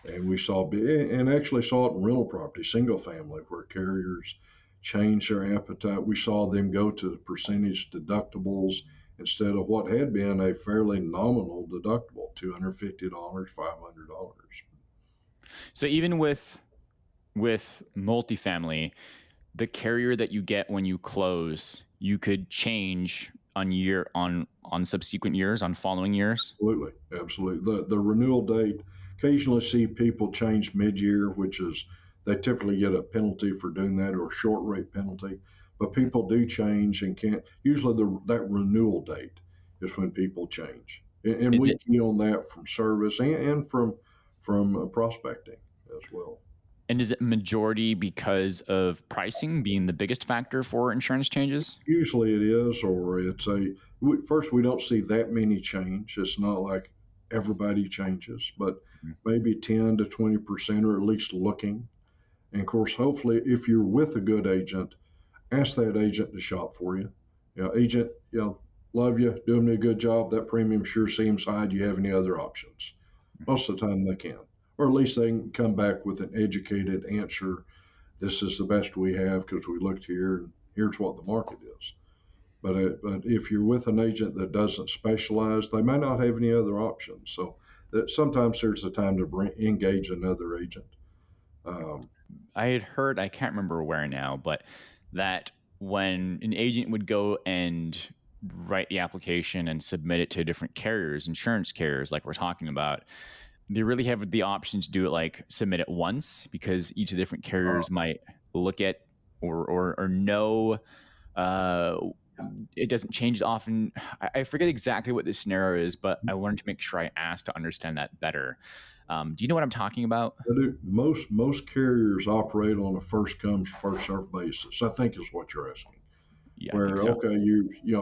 And actually saw it in rental property, single family, where carriers changed their appetite. We saw them go to percentage deductibles instead of what had been a fairly nominal deductible, $250, $500. So even with multifamily, the carrier that you get when you close, you could change on subsequent years, on following years. Absolutely. The renewal date. Occasionally see people change mid-year, which is they typically get a penalty for doing that or a short rate penalty. But people do change and can't. Usually that renewal date is when people change, and we key on that from service and from prospecting as well. And is it majority because of pricing being the biggest factor for insurance changes? Usually it is, or first we don't see that many change. It's not like everybody changes, but maybe 10 to 20% are at least looking. And of course, hopefully, if you're with a good agent, ask that agent to shop for you. Agent, love you, doing me a good job. That premium sure seems high. Do you have any other options? Most of the time they can, or at least they can come back with an educated answer. This is the best we have because we looked here and here's what the market is. But if you're with an agent that doesn't specialize, they may not have any other options. So that sometimes there's a time to engage another agent. I had heard, I can't remember where now, but that when an agent would go and write the application and submit it to different carriers, insurance carriers, like we're talking about, they really have the option to do it like submit it once, because each of the different carriers might look at or know it doesn't change often. I forget exactly what this scenario is, but I wanted to make sure I asked to understand that better. Do you know what I'm talking about? I do. Most carriers operate on a first come, first served basis, I think is what you're asking. Yeah, I think so. Okay,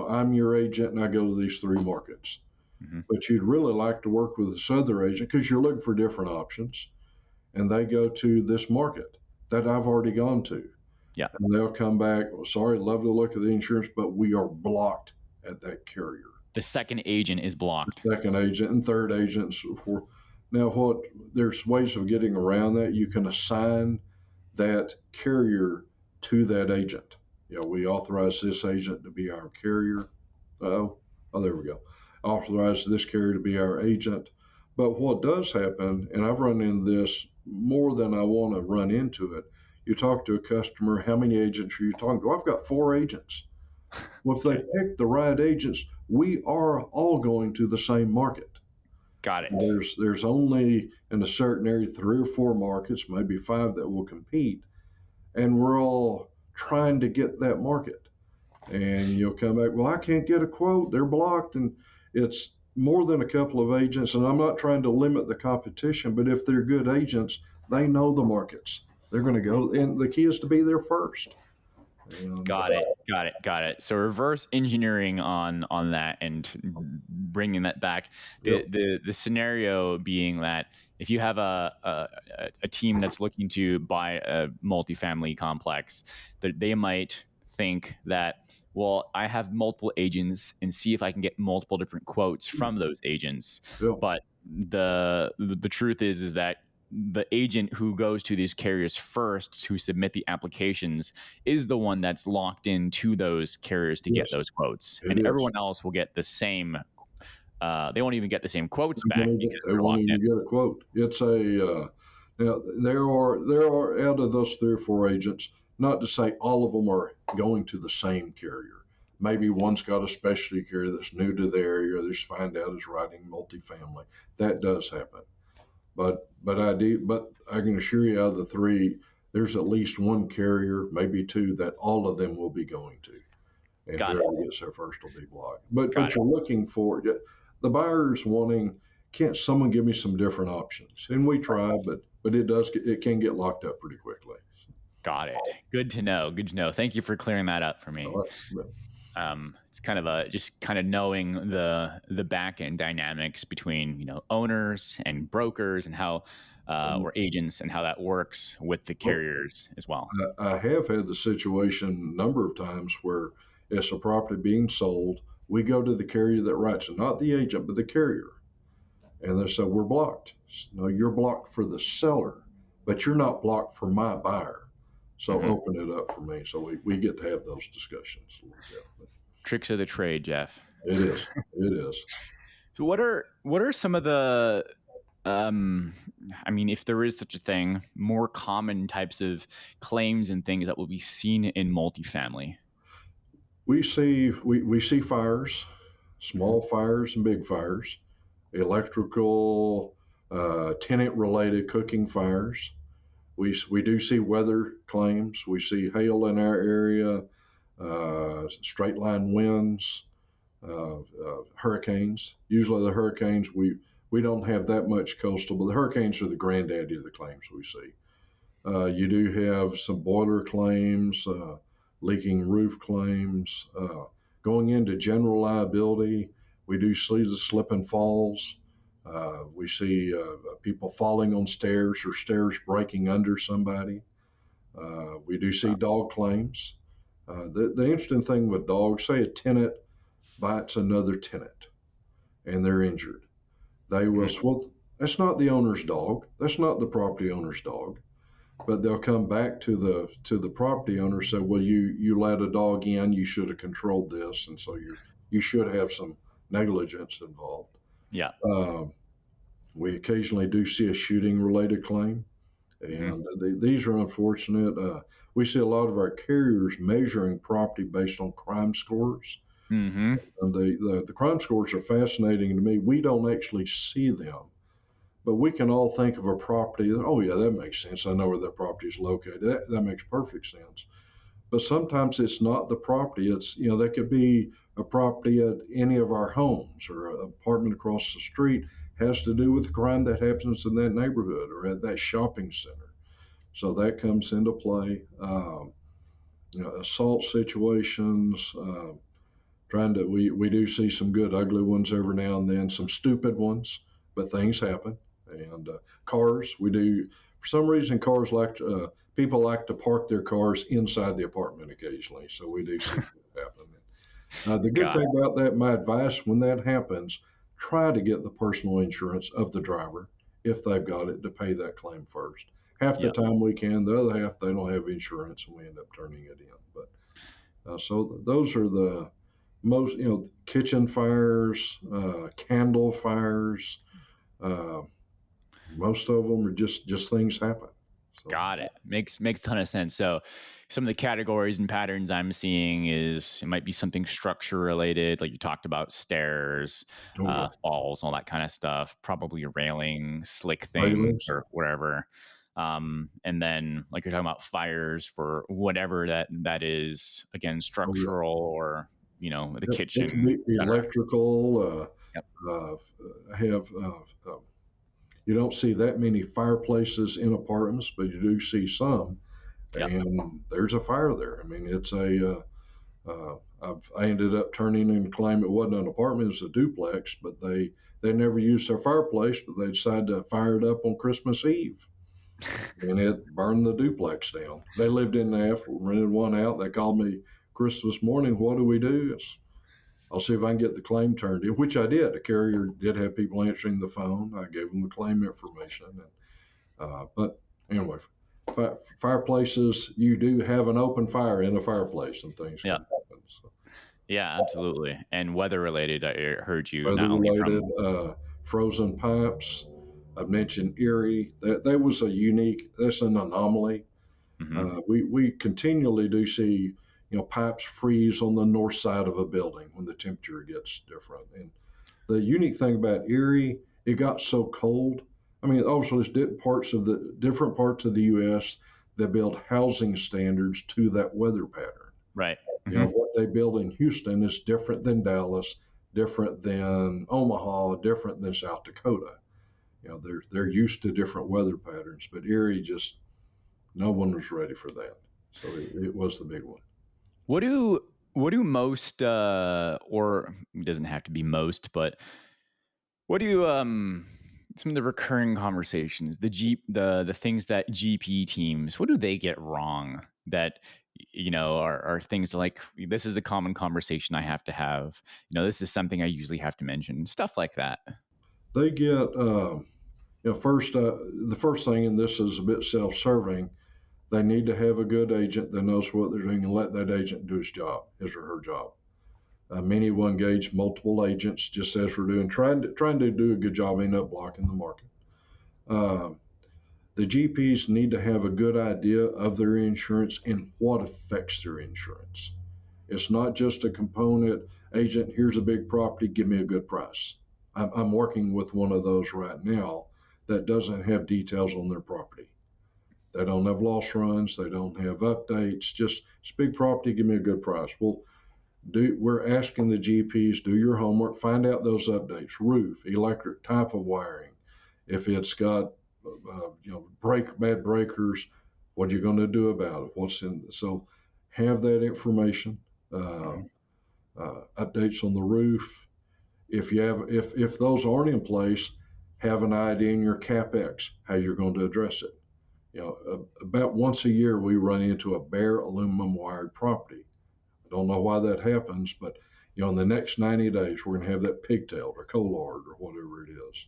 I'm your agent and I go to these three markets. Mm-hmm. But you'd really like to work with this other agent because you're looking for different options, and they go to this market that I've already gone to. Yeah. And they'll come back, sorry, love the look of the insurance, but we are blocked at that carrier. The second agent is blocked. The second agent and third agent and so forth. Now, there's ways of getting around that. You can assign that carrier to that agent. We authorize this agent to be our carrier. Oh, there we go. Authorize this carrier to be our agent. But what does happen, and I've run into this more than I want to run into it, you talk to a customer, how many agents are you talking to? I've got 4 agents. Well, if they Okay. pick the right agents, we are all going to the same market. Got it. There's only in a certain area 3 or 4 markets, maybe 5 that will compete, and we're all trying to get that market. And you'll come back, well, I can't get a quote, they're blocked, and it's more than a couple of agents. And I'm not trying to limit the competition, but if they're good agents, they know the markets. They're going to go, and the key is to be there first. And, Got it. Got it. So reverse engineering on that and bringing that back. yep, The scenario being that if you have a team that's looking to buy a multifamily complex, that they might think that, well, I have multiple agents and see if I can get multiple different quotes from those agents. yep, But the truth is that the agent who goes to these carriers first to submit the applications is the one that's locked into those carriers to get yes, those quotes, it and is. everyone else will get the same. They won't even get the same quotes They back won't because they they're won't locked in. even get a quote. It's now there are out of those 3 or 4 agents, not to say all of them are going to the same carrier. Maybe one's got a specialty carrier that's new to the area. They just find out is writing multifamily. That does happen. But I can assure you, out of the 3, there's at least one carrier, maybe 2, that all of them will be going to, and Got it. whoever gets there first will be blocked. But Got it. you're looking for the buyers wanting. Can't someone give me some different options? And we try, but it can get locked up pretty quickly. Got it. Good to know. Good to know. Thank you for clearing that up for me. But It's kind of just kind of knowing the back end dynamics between owners and brokers and how or agents and how that works with the carriers as well. I have had the situation a number of times where it's a property being sold. We go to the carrier that writes it, not the agent, but the carrier. And they say, we're blocked. No, you're blocked for the seller, but you're not blocked for my buyer. So open it up for me. So we get to have those discussions a little bit. But Tricks of the trade, Jeff. it is. It is. So what are some of the I mean, if there is such a thing, more common types of claims and things that will be seen in multifamily? We see fires, small fires and big fires, electrical, tenant related cooking fires. We do see weather claims. We see hail in our area, straight line winds, hurricanes. Usually the hurricanes, we don't have that much coastal, but the hurricanes are the granddaddy of the claims we see. You do have some boiler claims, leaking roof claims. Going into general liability, we do see the slip and falls. We see people falling on stairs or stairs breaking under somebody. We do see dog claims. The interesting thing with dogs, say a tenant bites another tenant and they're injured. They will, well, that's not the owner's dog. That's not the property owner's dog. But they'll come back to the property owner and say, well, you let a dog in, you should have controlled this, and so you should have some negligence involved. Yeah. We occasionally do see a shooting related claim, and these are unfortunate. We see a lot of our carriers measuring property based on crime scores. Mm-hmm. And the crime scores are fascinating to me. We don't actually see them, but we can all think of a property that, oh yeah, that makes sense. I know where that property is located. That makes perfect sense. But sometimes it's not the property. It's, that could be a property at any of our homes or an apartment across the street, has to do with the crime that happens in that neighborhood or at that shopping center. So that comes into play. Assault situations, we do see some good ugly ones every now and then, some stupid ones, but things happen. And cars, we do, for some reason, people like to park their cars inside the apartment occasionally. So we do see that happen. The good thing about that, my advice when that happens, try to get the personal insurance of the driver if they've got it to pay that claim first. Half the time we can, the other half they don't have insurance and we end up turning it in. But so those are the most, kitchen fires, candle fires. Most of them are just things happen. So Got it. Makes a ton of sense. So some of the categories and patterns I'm seeing is it might be something structure related, like you talked about stairs, oh yeah, falls, all that kind of stuff, probably a railing, slick thing railings. or whatever. And then like you're talking about fires for whatever that is, again, Oh yeah. structural or, the It can be kitchen, etc. electrical. Yep. Uh, have You don't see that many fireplaces in apartments, but you do see some, Yep. and there's a fire there. I mean, it's I ended up turning in a claim. It wasn't an apartment; it was a duplex, but they never used their fireplace, but they decided to fire it up on Christmas Eve, and it burned the duplex down. They lived in there, rented one out. They called me Christmas morning. What do we do? I'll see if I can get the claim turned in, which I did. The carrier did have people answering the phone. I gave them the claim information. But anyway, fireplaces, you do have an open fire in a fireplace and things Yeah. can happen. So, Yeah, absolutely. And weather related, I heard you weather not only related, from, frozen pipes. I've mentioned Erie. That was that's an anomaly. mhm. We continually do see, pipes freeze on the north side of a building when the temperature gets different. And the unique thing about Erie, it got so cold. I mean, obviously, there's different parts of the U.S. that build housing standards to that weather pattern. Right. What they build in Houston is different than Dallas, different than Omaha, different than South Dakota. They're used to different weather patterns, but Erie just no one was ready for that. So it was the big one. What do most or it doesn't have to be most, but what do you some of the recurring conversations, the things that GP teams, what do they get wrong that are things like this is a common conversation I have to have. This is something I usually have to mention, stuff like that. They get first the first thing, and this is a bit self-serving. They need to have a good agent that knows what they're doing and let that agent do his or her job. Many will engage multiple agents, just as we're doing, trying to do a good job, end up blocking the market. Uh, the GPs need to have a good idea of their insurance and what affects their insurance. It's not just a component agent. Here's a big property, give me a good price. I'm working with one of those right now that doesn't have details on their property. They don't have loss runs. They don't have updates. Just it's big property. Give me a good price. Well, we're asking the GPs do your homework, find out those updates: roof, electric, type of wiring. If it's got bad breakers, what are you going to do about it? What's in so have that information. Updates on the roof. If those aren't in place, have an idea in your capex how you're going to address it. About once a year we run into a bare aluminum wired property. I don't know why that happens, but in the next 90 days we're going to have that pigtailed or collard or whatever it is.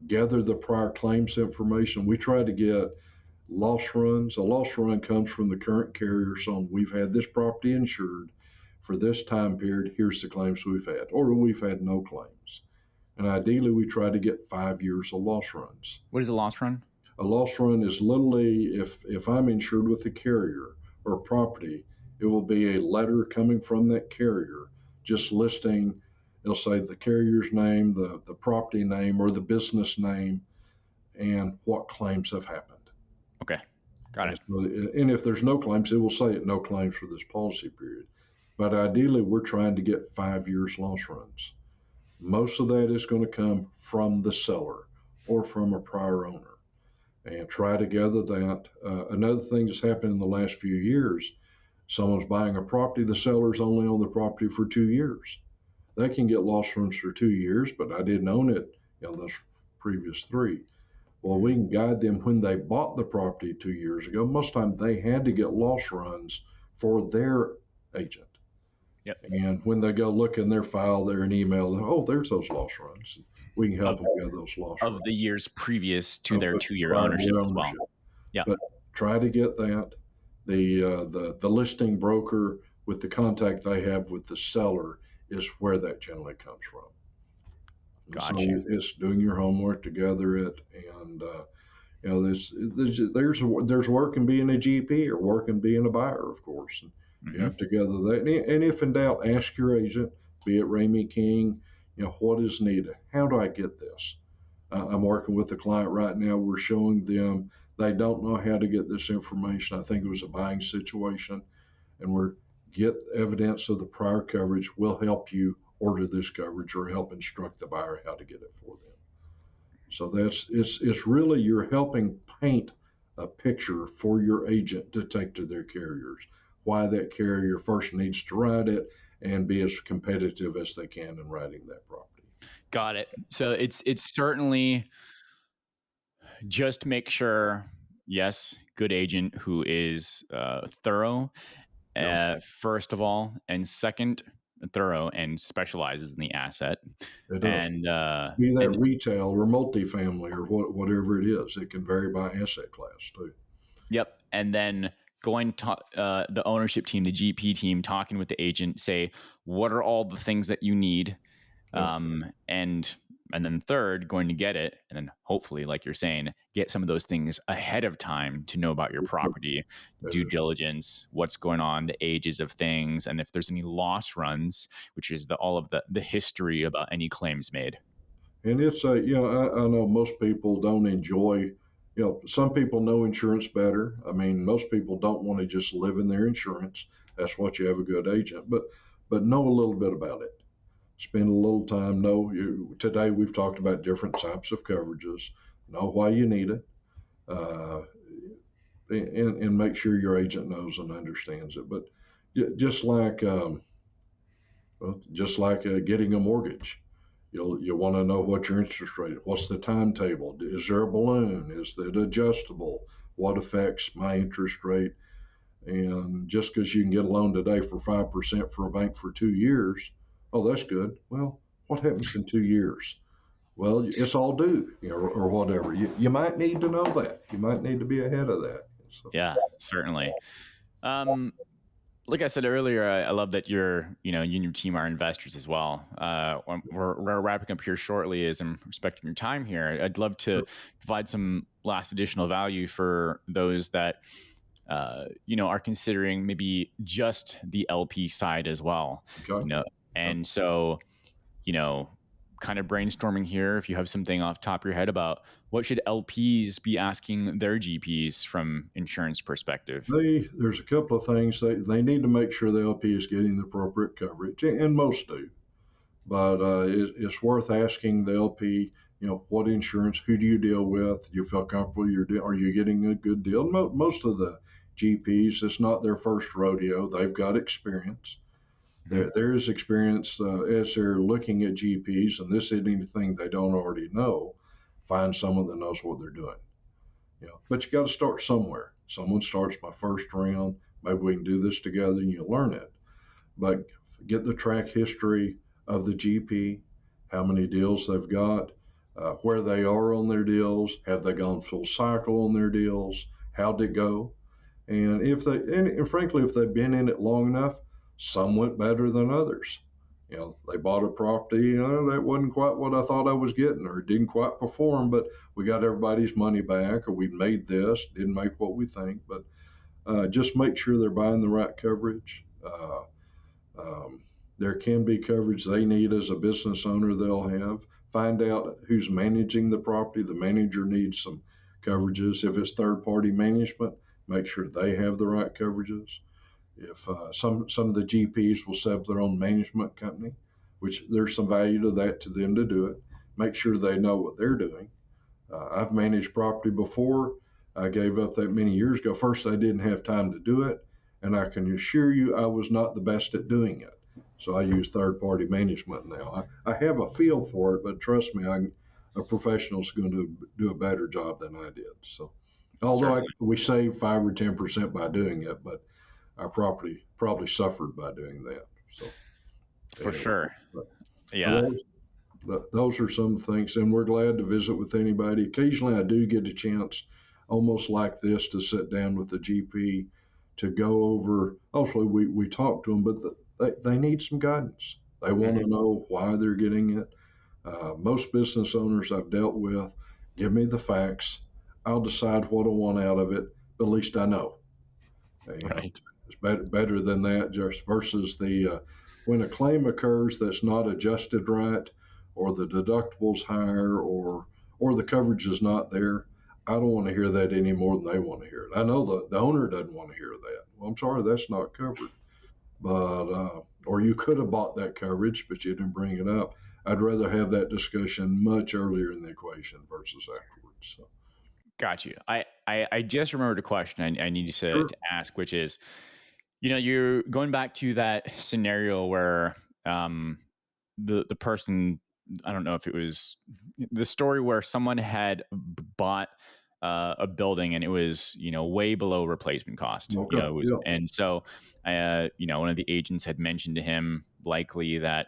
Gather the prior claims information. We try to get loss runs. A loss run comes from the current carrier saying we've had this property insured for this time period. Here's the claims we've had, or we've had no claims. And ideally, we try to get 5 years of loss runs. What is a loss run? A loss run is literally if I'm insured with a carrier or property, it will be a letter coming from that carrier just listing. It'll say the carrier's name, the property name, or the business name, and what claims have happened. Okay, got it. And if there's no claims, it will say it no claims for this policy period. But ideally, we're trying to get 5 years loss runs. Most of that is going to come from the seller or from a prior owner. And try to gather that. Another thing that's happened in the last few years, someone's buying a property, the seller's only on the property for 2 years. They can get loss runs for 2 years, but I didn't own it those previous 3. Well, we can guide them when they bought the property 2 years ago. Most times they had to get loss runs for their agent. Yep. And when they go look in their file, they're an email, oh, there's those loss runs. We can help them get those loss runs. Of the years previous to their 2-year ownership as well. Yeah. But try to get that. The listing broker with the contact they have with the seller is where that generally comes from. Gotcha. So it's doing your homework to gather it. And There's work in being a GP or work in being a buyer, of course. And you have to gather that. And if in doubt, ask your agent, be it Ramey King, what is needed? How do I get this? I'm working with a client right now. We're showing them they don't know how to get this information. I think it was a buying situation, and we're get evidence of the prior coverage. We'll help you order this coverage or help instruct the buyer how to get it for them. So it's really you're helping paint a picture for your agent to take to their carriers. Why that carrier first needs to write it and be as competitive as they can in writing that property. Got it. So it's certainly just make sure, yes, good agent who is thorough, first of all, and second, thorough and specializes in the asset. It does. And be that retail or multifamily or whatever it is. It can vary by asset class too. Yep. And then going to the ownership team, the GP team, talking with the agent, say, what are all the things that you need? And then third, going to get it. And then hopefully, like you're saying, get some of those things ahead of time to know about your property, due diligence, what's going on, the ages of things, and if there's any loss runs, which is all of the history about any claims made. And it's I know most people don't enjoy, some people know insurance better. I mean, most people don't want to just live in their insurance. That's what you have a good agent, but know a little bit about it. Spend a little time. Today we've talked about different types of coverages. Know why you need it, and make sure your agent knows and understands it. But just like getting a mortgage, you want to know what your interest rate. What's the timetable? Is there a balloon? Is it adjustable? What affects my interest rate? And just because you can get a loan today for 5% for a bank for 2 years, oh, that's good. Well, what happens in 2 years? Well, it's all due, or whatever. You might need to know that. You might need to be ahead of that. So. Yeah, certainly. Like I said earlier, I love that you and your team are investors as well. We're wrapping up here shortly as I'm respecting your time here. I'd love to provide some last additional value for those that are considering maybe just the LP side as well. Okay. And so, kind of brainstorming here, if you have something off the top of your head about what should LPs be asking their GPs from insurance perspective? There's a couple of things. They need to make sure the LP is getting the appropriate coverage, and most do. But it's worth asking the LP, what insurance, who do you deal with? Do you feel comfortable are you getting a good deal? Most of the GPs, it's not their first rodeo. They've got experience. There is experience as they're looking at GPs, and this isn't anything they don't already know. Find someone that knows what they're doing. But you got to start somewhere. Someone starts my first round. Maybe we can do this together, and you learn it. But get the track history of the GP, how many deals they've got, where they are on their deals, have they gone full cycle on their deals, how'd it go, and frankly, if they've been in it long enough, some went better than others. They bought a property, that wasn't quite what I thought I was getting, or it didn't quite perform, but we got everybody's money back, or we made this, didn't make what we think. But just make sure they're buying the right coverage. There can be coverage they need as a business owner they'll have. Find out who's managing the property. The manager needs some coverages. If it's third-party management, make sure they have the right coverages. If some of the GPs will set up their own management company, which there's some value to that to them to do it, make sure they know what they're doing. I've managed property before. I gave up that many years ago. First, I didn't have time to do it, and I can assure you I was not the best at doing it. So I use third-party management now. I have a feel for it, but trust me, a professional's going to do a better job than I did. So, although we saved 5 or 10% by doing it, but our property probably suffered by doing that. So, for sure. Those are some things, and we're glad to visit with anybody. Occasionally, I do get a chance, almost like this, to sit down with the GP to go over. Hopefully, we talk to them, but they need some guidance. They want to know why they're getting it. Most business owners I've dealt with give me the facts. I'll decide what I want out of it, but at least I know. And Right. it's better than that, just versus the when a claim occurs that's not adjusted right, or the deductible's higher, or the coverage is not there. I don't want to hear that any more than they want to hear it. I know the owner doesn't want to hear that. Well, I'm sorry, that's not covered. But or you could have bought that coverage, but you didn't bring it up. I'd rather have that discussion much earlier in the equation versus afterwards. So. Got you. I just remembered a question I need to Sure. ask, which is, you're going back to that scenario where the person, I don't know if it was the story where someone had bought a building and it was, way below replacement cost, Okay. it was, Yeah. and so, one of the agents had mentioned to him likely that,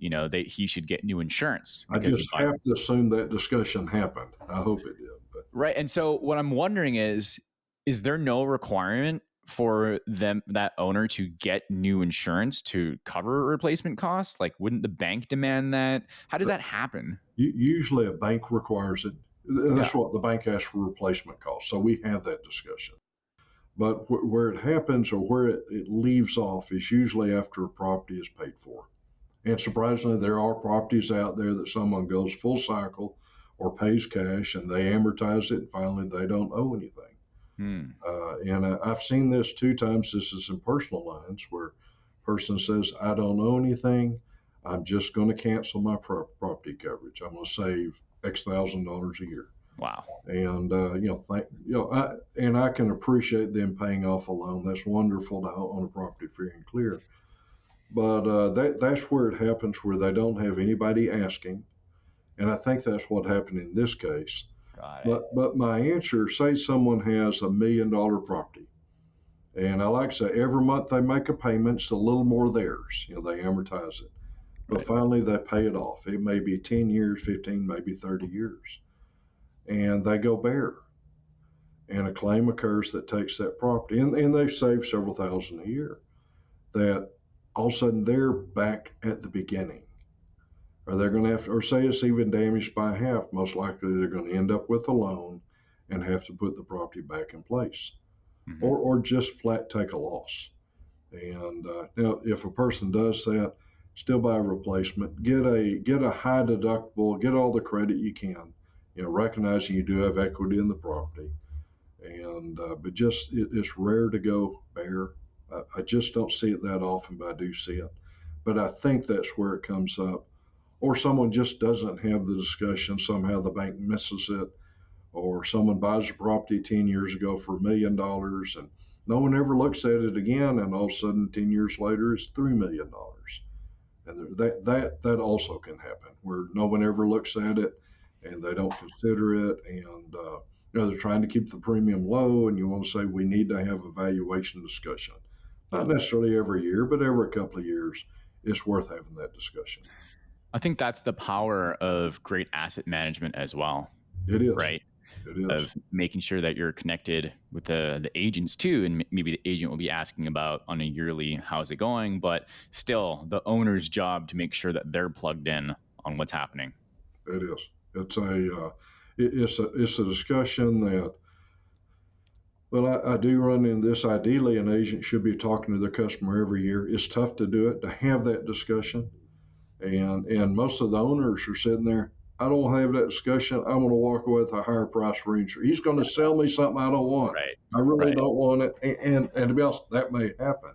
that he should get new insurance I because he just bought. have to assume that discussion happened. I hope it did. But Right. And so what I'm wondering is there no requirement for that owner to get new insurance to cover replacement costs? Like, wouldn't the bank demand that? How does that happen? usually a bank requires it. Yeah. That's what the bank asks for replacement costs. So we have that discussion. But where it happens or where it leaves off is usually after a property is paid for. And surprisingly, there are properties out there that someone goes full cycle or pays cash and they amortize it, and finally they don't owe anything. And I've seen this two times. This is in personal lines where a person says, I don't owe anything. I'm just going to cancel my property coverage. I'm going to save X $1,000 a year. Wow. And I can appreciate them paying off a loan. That's wonderful to own a property free and clear. But that's where it happens, where they don't have anybody asking, and I think that's what happened in this case. Got it. But my answer, say someone has $1 million property, and I like to say every month they make a payment, it's a little more theirs. They amortize it, but Right. finally they pay it off. It may be 10 years, 15, maybe 30 years, and they go bare, and a claim occurs that takes that property, and they've saved several thousand a year. That all of a sudden they're back at the beginning. Or they're going to have to, or say it's even damaged by half, most likely they're going to end up with a loan and have to put the property back in place, Mm-hmm. or just flat take a loss. And now, if a person does that, still buy a replacement, get a high deductible, get all the credit you can, recognizing you do have equity in the property. And but just it's rare to go bare. I just don't see it that often, but I do see it. But I think that's where it comes up, or someone just doesn't have the discussion. Somehow the bank misses it, or someone buys a property 10 years ago for $1 million and no one ever looks at it again, and all of a sudden 10 years later it's $3 million. And that also can happen, where no one ever looks at it and they don't consider it, and they're trying to keep the premium low, and you want to say we need to have a valuation discussion, not Yeah. necessarily every year, but every couple of years. It's worth having that discussion. I think that's the power of great asset management as well, It is. right? It is. Of making sure that you're connected with the agents too, and maybe the agent will be asking about on a yearly, how's it going, but still the owner's job to make sure that they're plugged in on what's happening. It is. It's a discussion that. Well, I do run in this. Ideally, an agent should be talking to their customer every year. It's tough to do it, to have that discussion, and most of the owners are sitting there. I don't want to have that discussion. I'm going to walk away with a higher price for insurance. He's going to sell me something I don't want. Right. I really Right. don't want it. And to be honest, that may happen,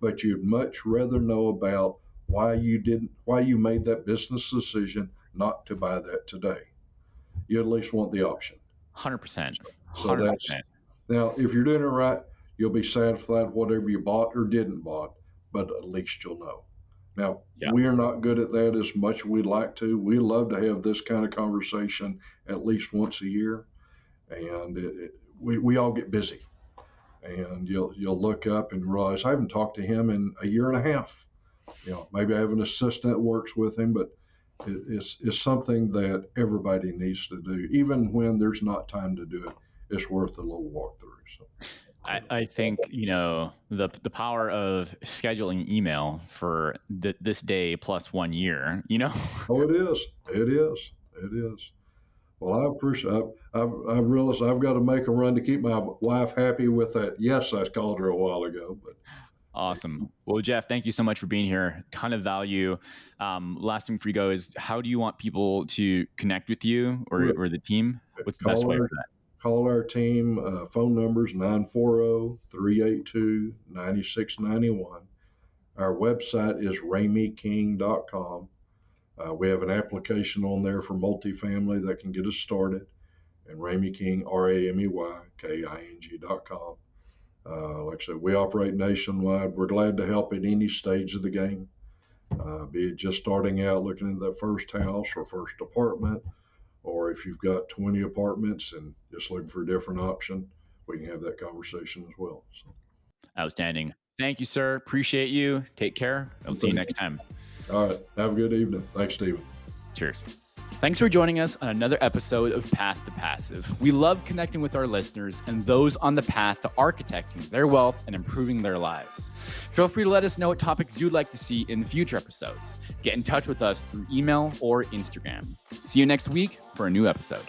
but you'd much rather know about why you made that business decision not to buy that today. You at least want the option. 100%. So that's 100%. now, if you're doing it right, you'll be satisfied whatever you bought or didn't bought, but at least you'll know. Now, Yeah. we are not good at that as much as we'd like to. We love to have this kind of conversation at least once a year, and we all get busy. And you'll look up and realize I haven't talked to him in a year and a half. Maybe I have an assistant that works with him, but it's something that everybody needs to do, even when there's not time to do it. It's worth a little walkthrough. So. I think, the power of scheduling email for this day plus 1 year, Oh, it is. It is. It is. Well, I appreciate. I've realized I've got to make a run to keep my wife happy with that. Yes, I called her a while ago, but Awesome. Well, Jeff, thank you so much for being here. Ton of value. Last thing before you go is, how do you want people to connect with you or the team? What's the best call way our for that? call our team. Phone numbers 940-382-9691. Our website is rameyking.com. We have an application on there for multifamily that can get us started, and Ramey King, RameyKing.com. Like I said, we operate nationwide. We're glad to help at any stage of the game, be it just starting out looking at that first house or first apartment, or if you've got 20 apartments and just looking for a different option, we can have that conversation as well. So, Outstanding. Thank you, sir. Appreciate you. Take care. I'll see you next time. all right. Have a good evening. Thanks, Stephen. Cheers. Thanks for joining us on another episode of Path to Passive. We love connecting with our listeners and those on the path to architecting their wealth and improving their lives. Feel free to let us know what topics you'd like to see in future episodes. Get in touch with us through email or Instagram. See you next week for a new episode.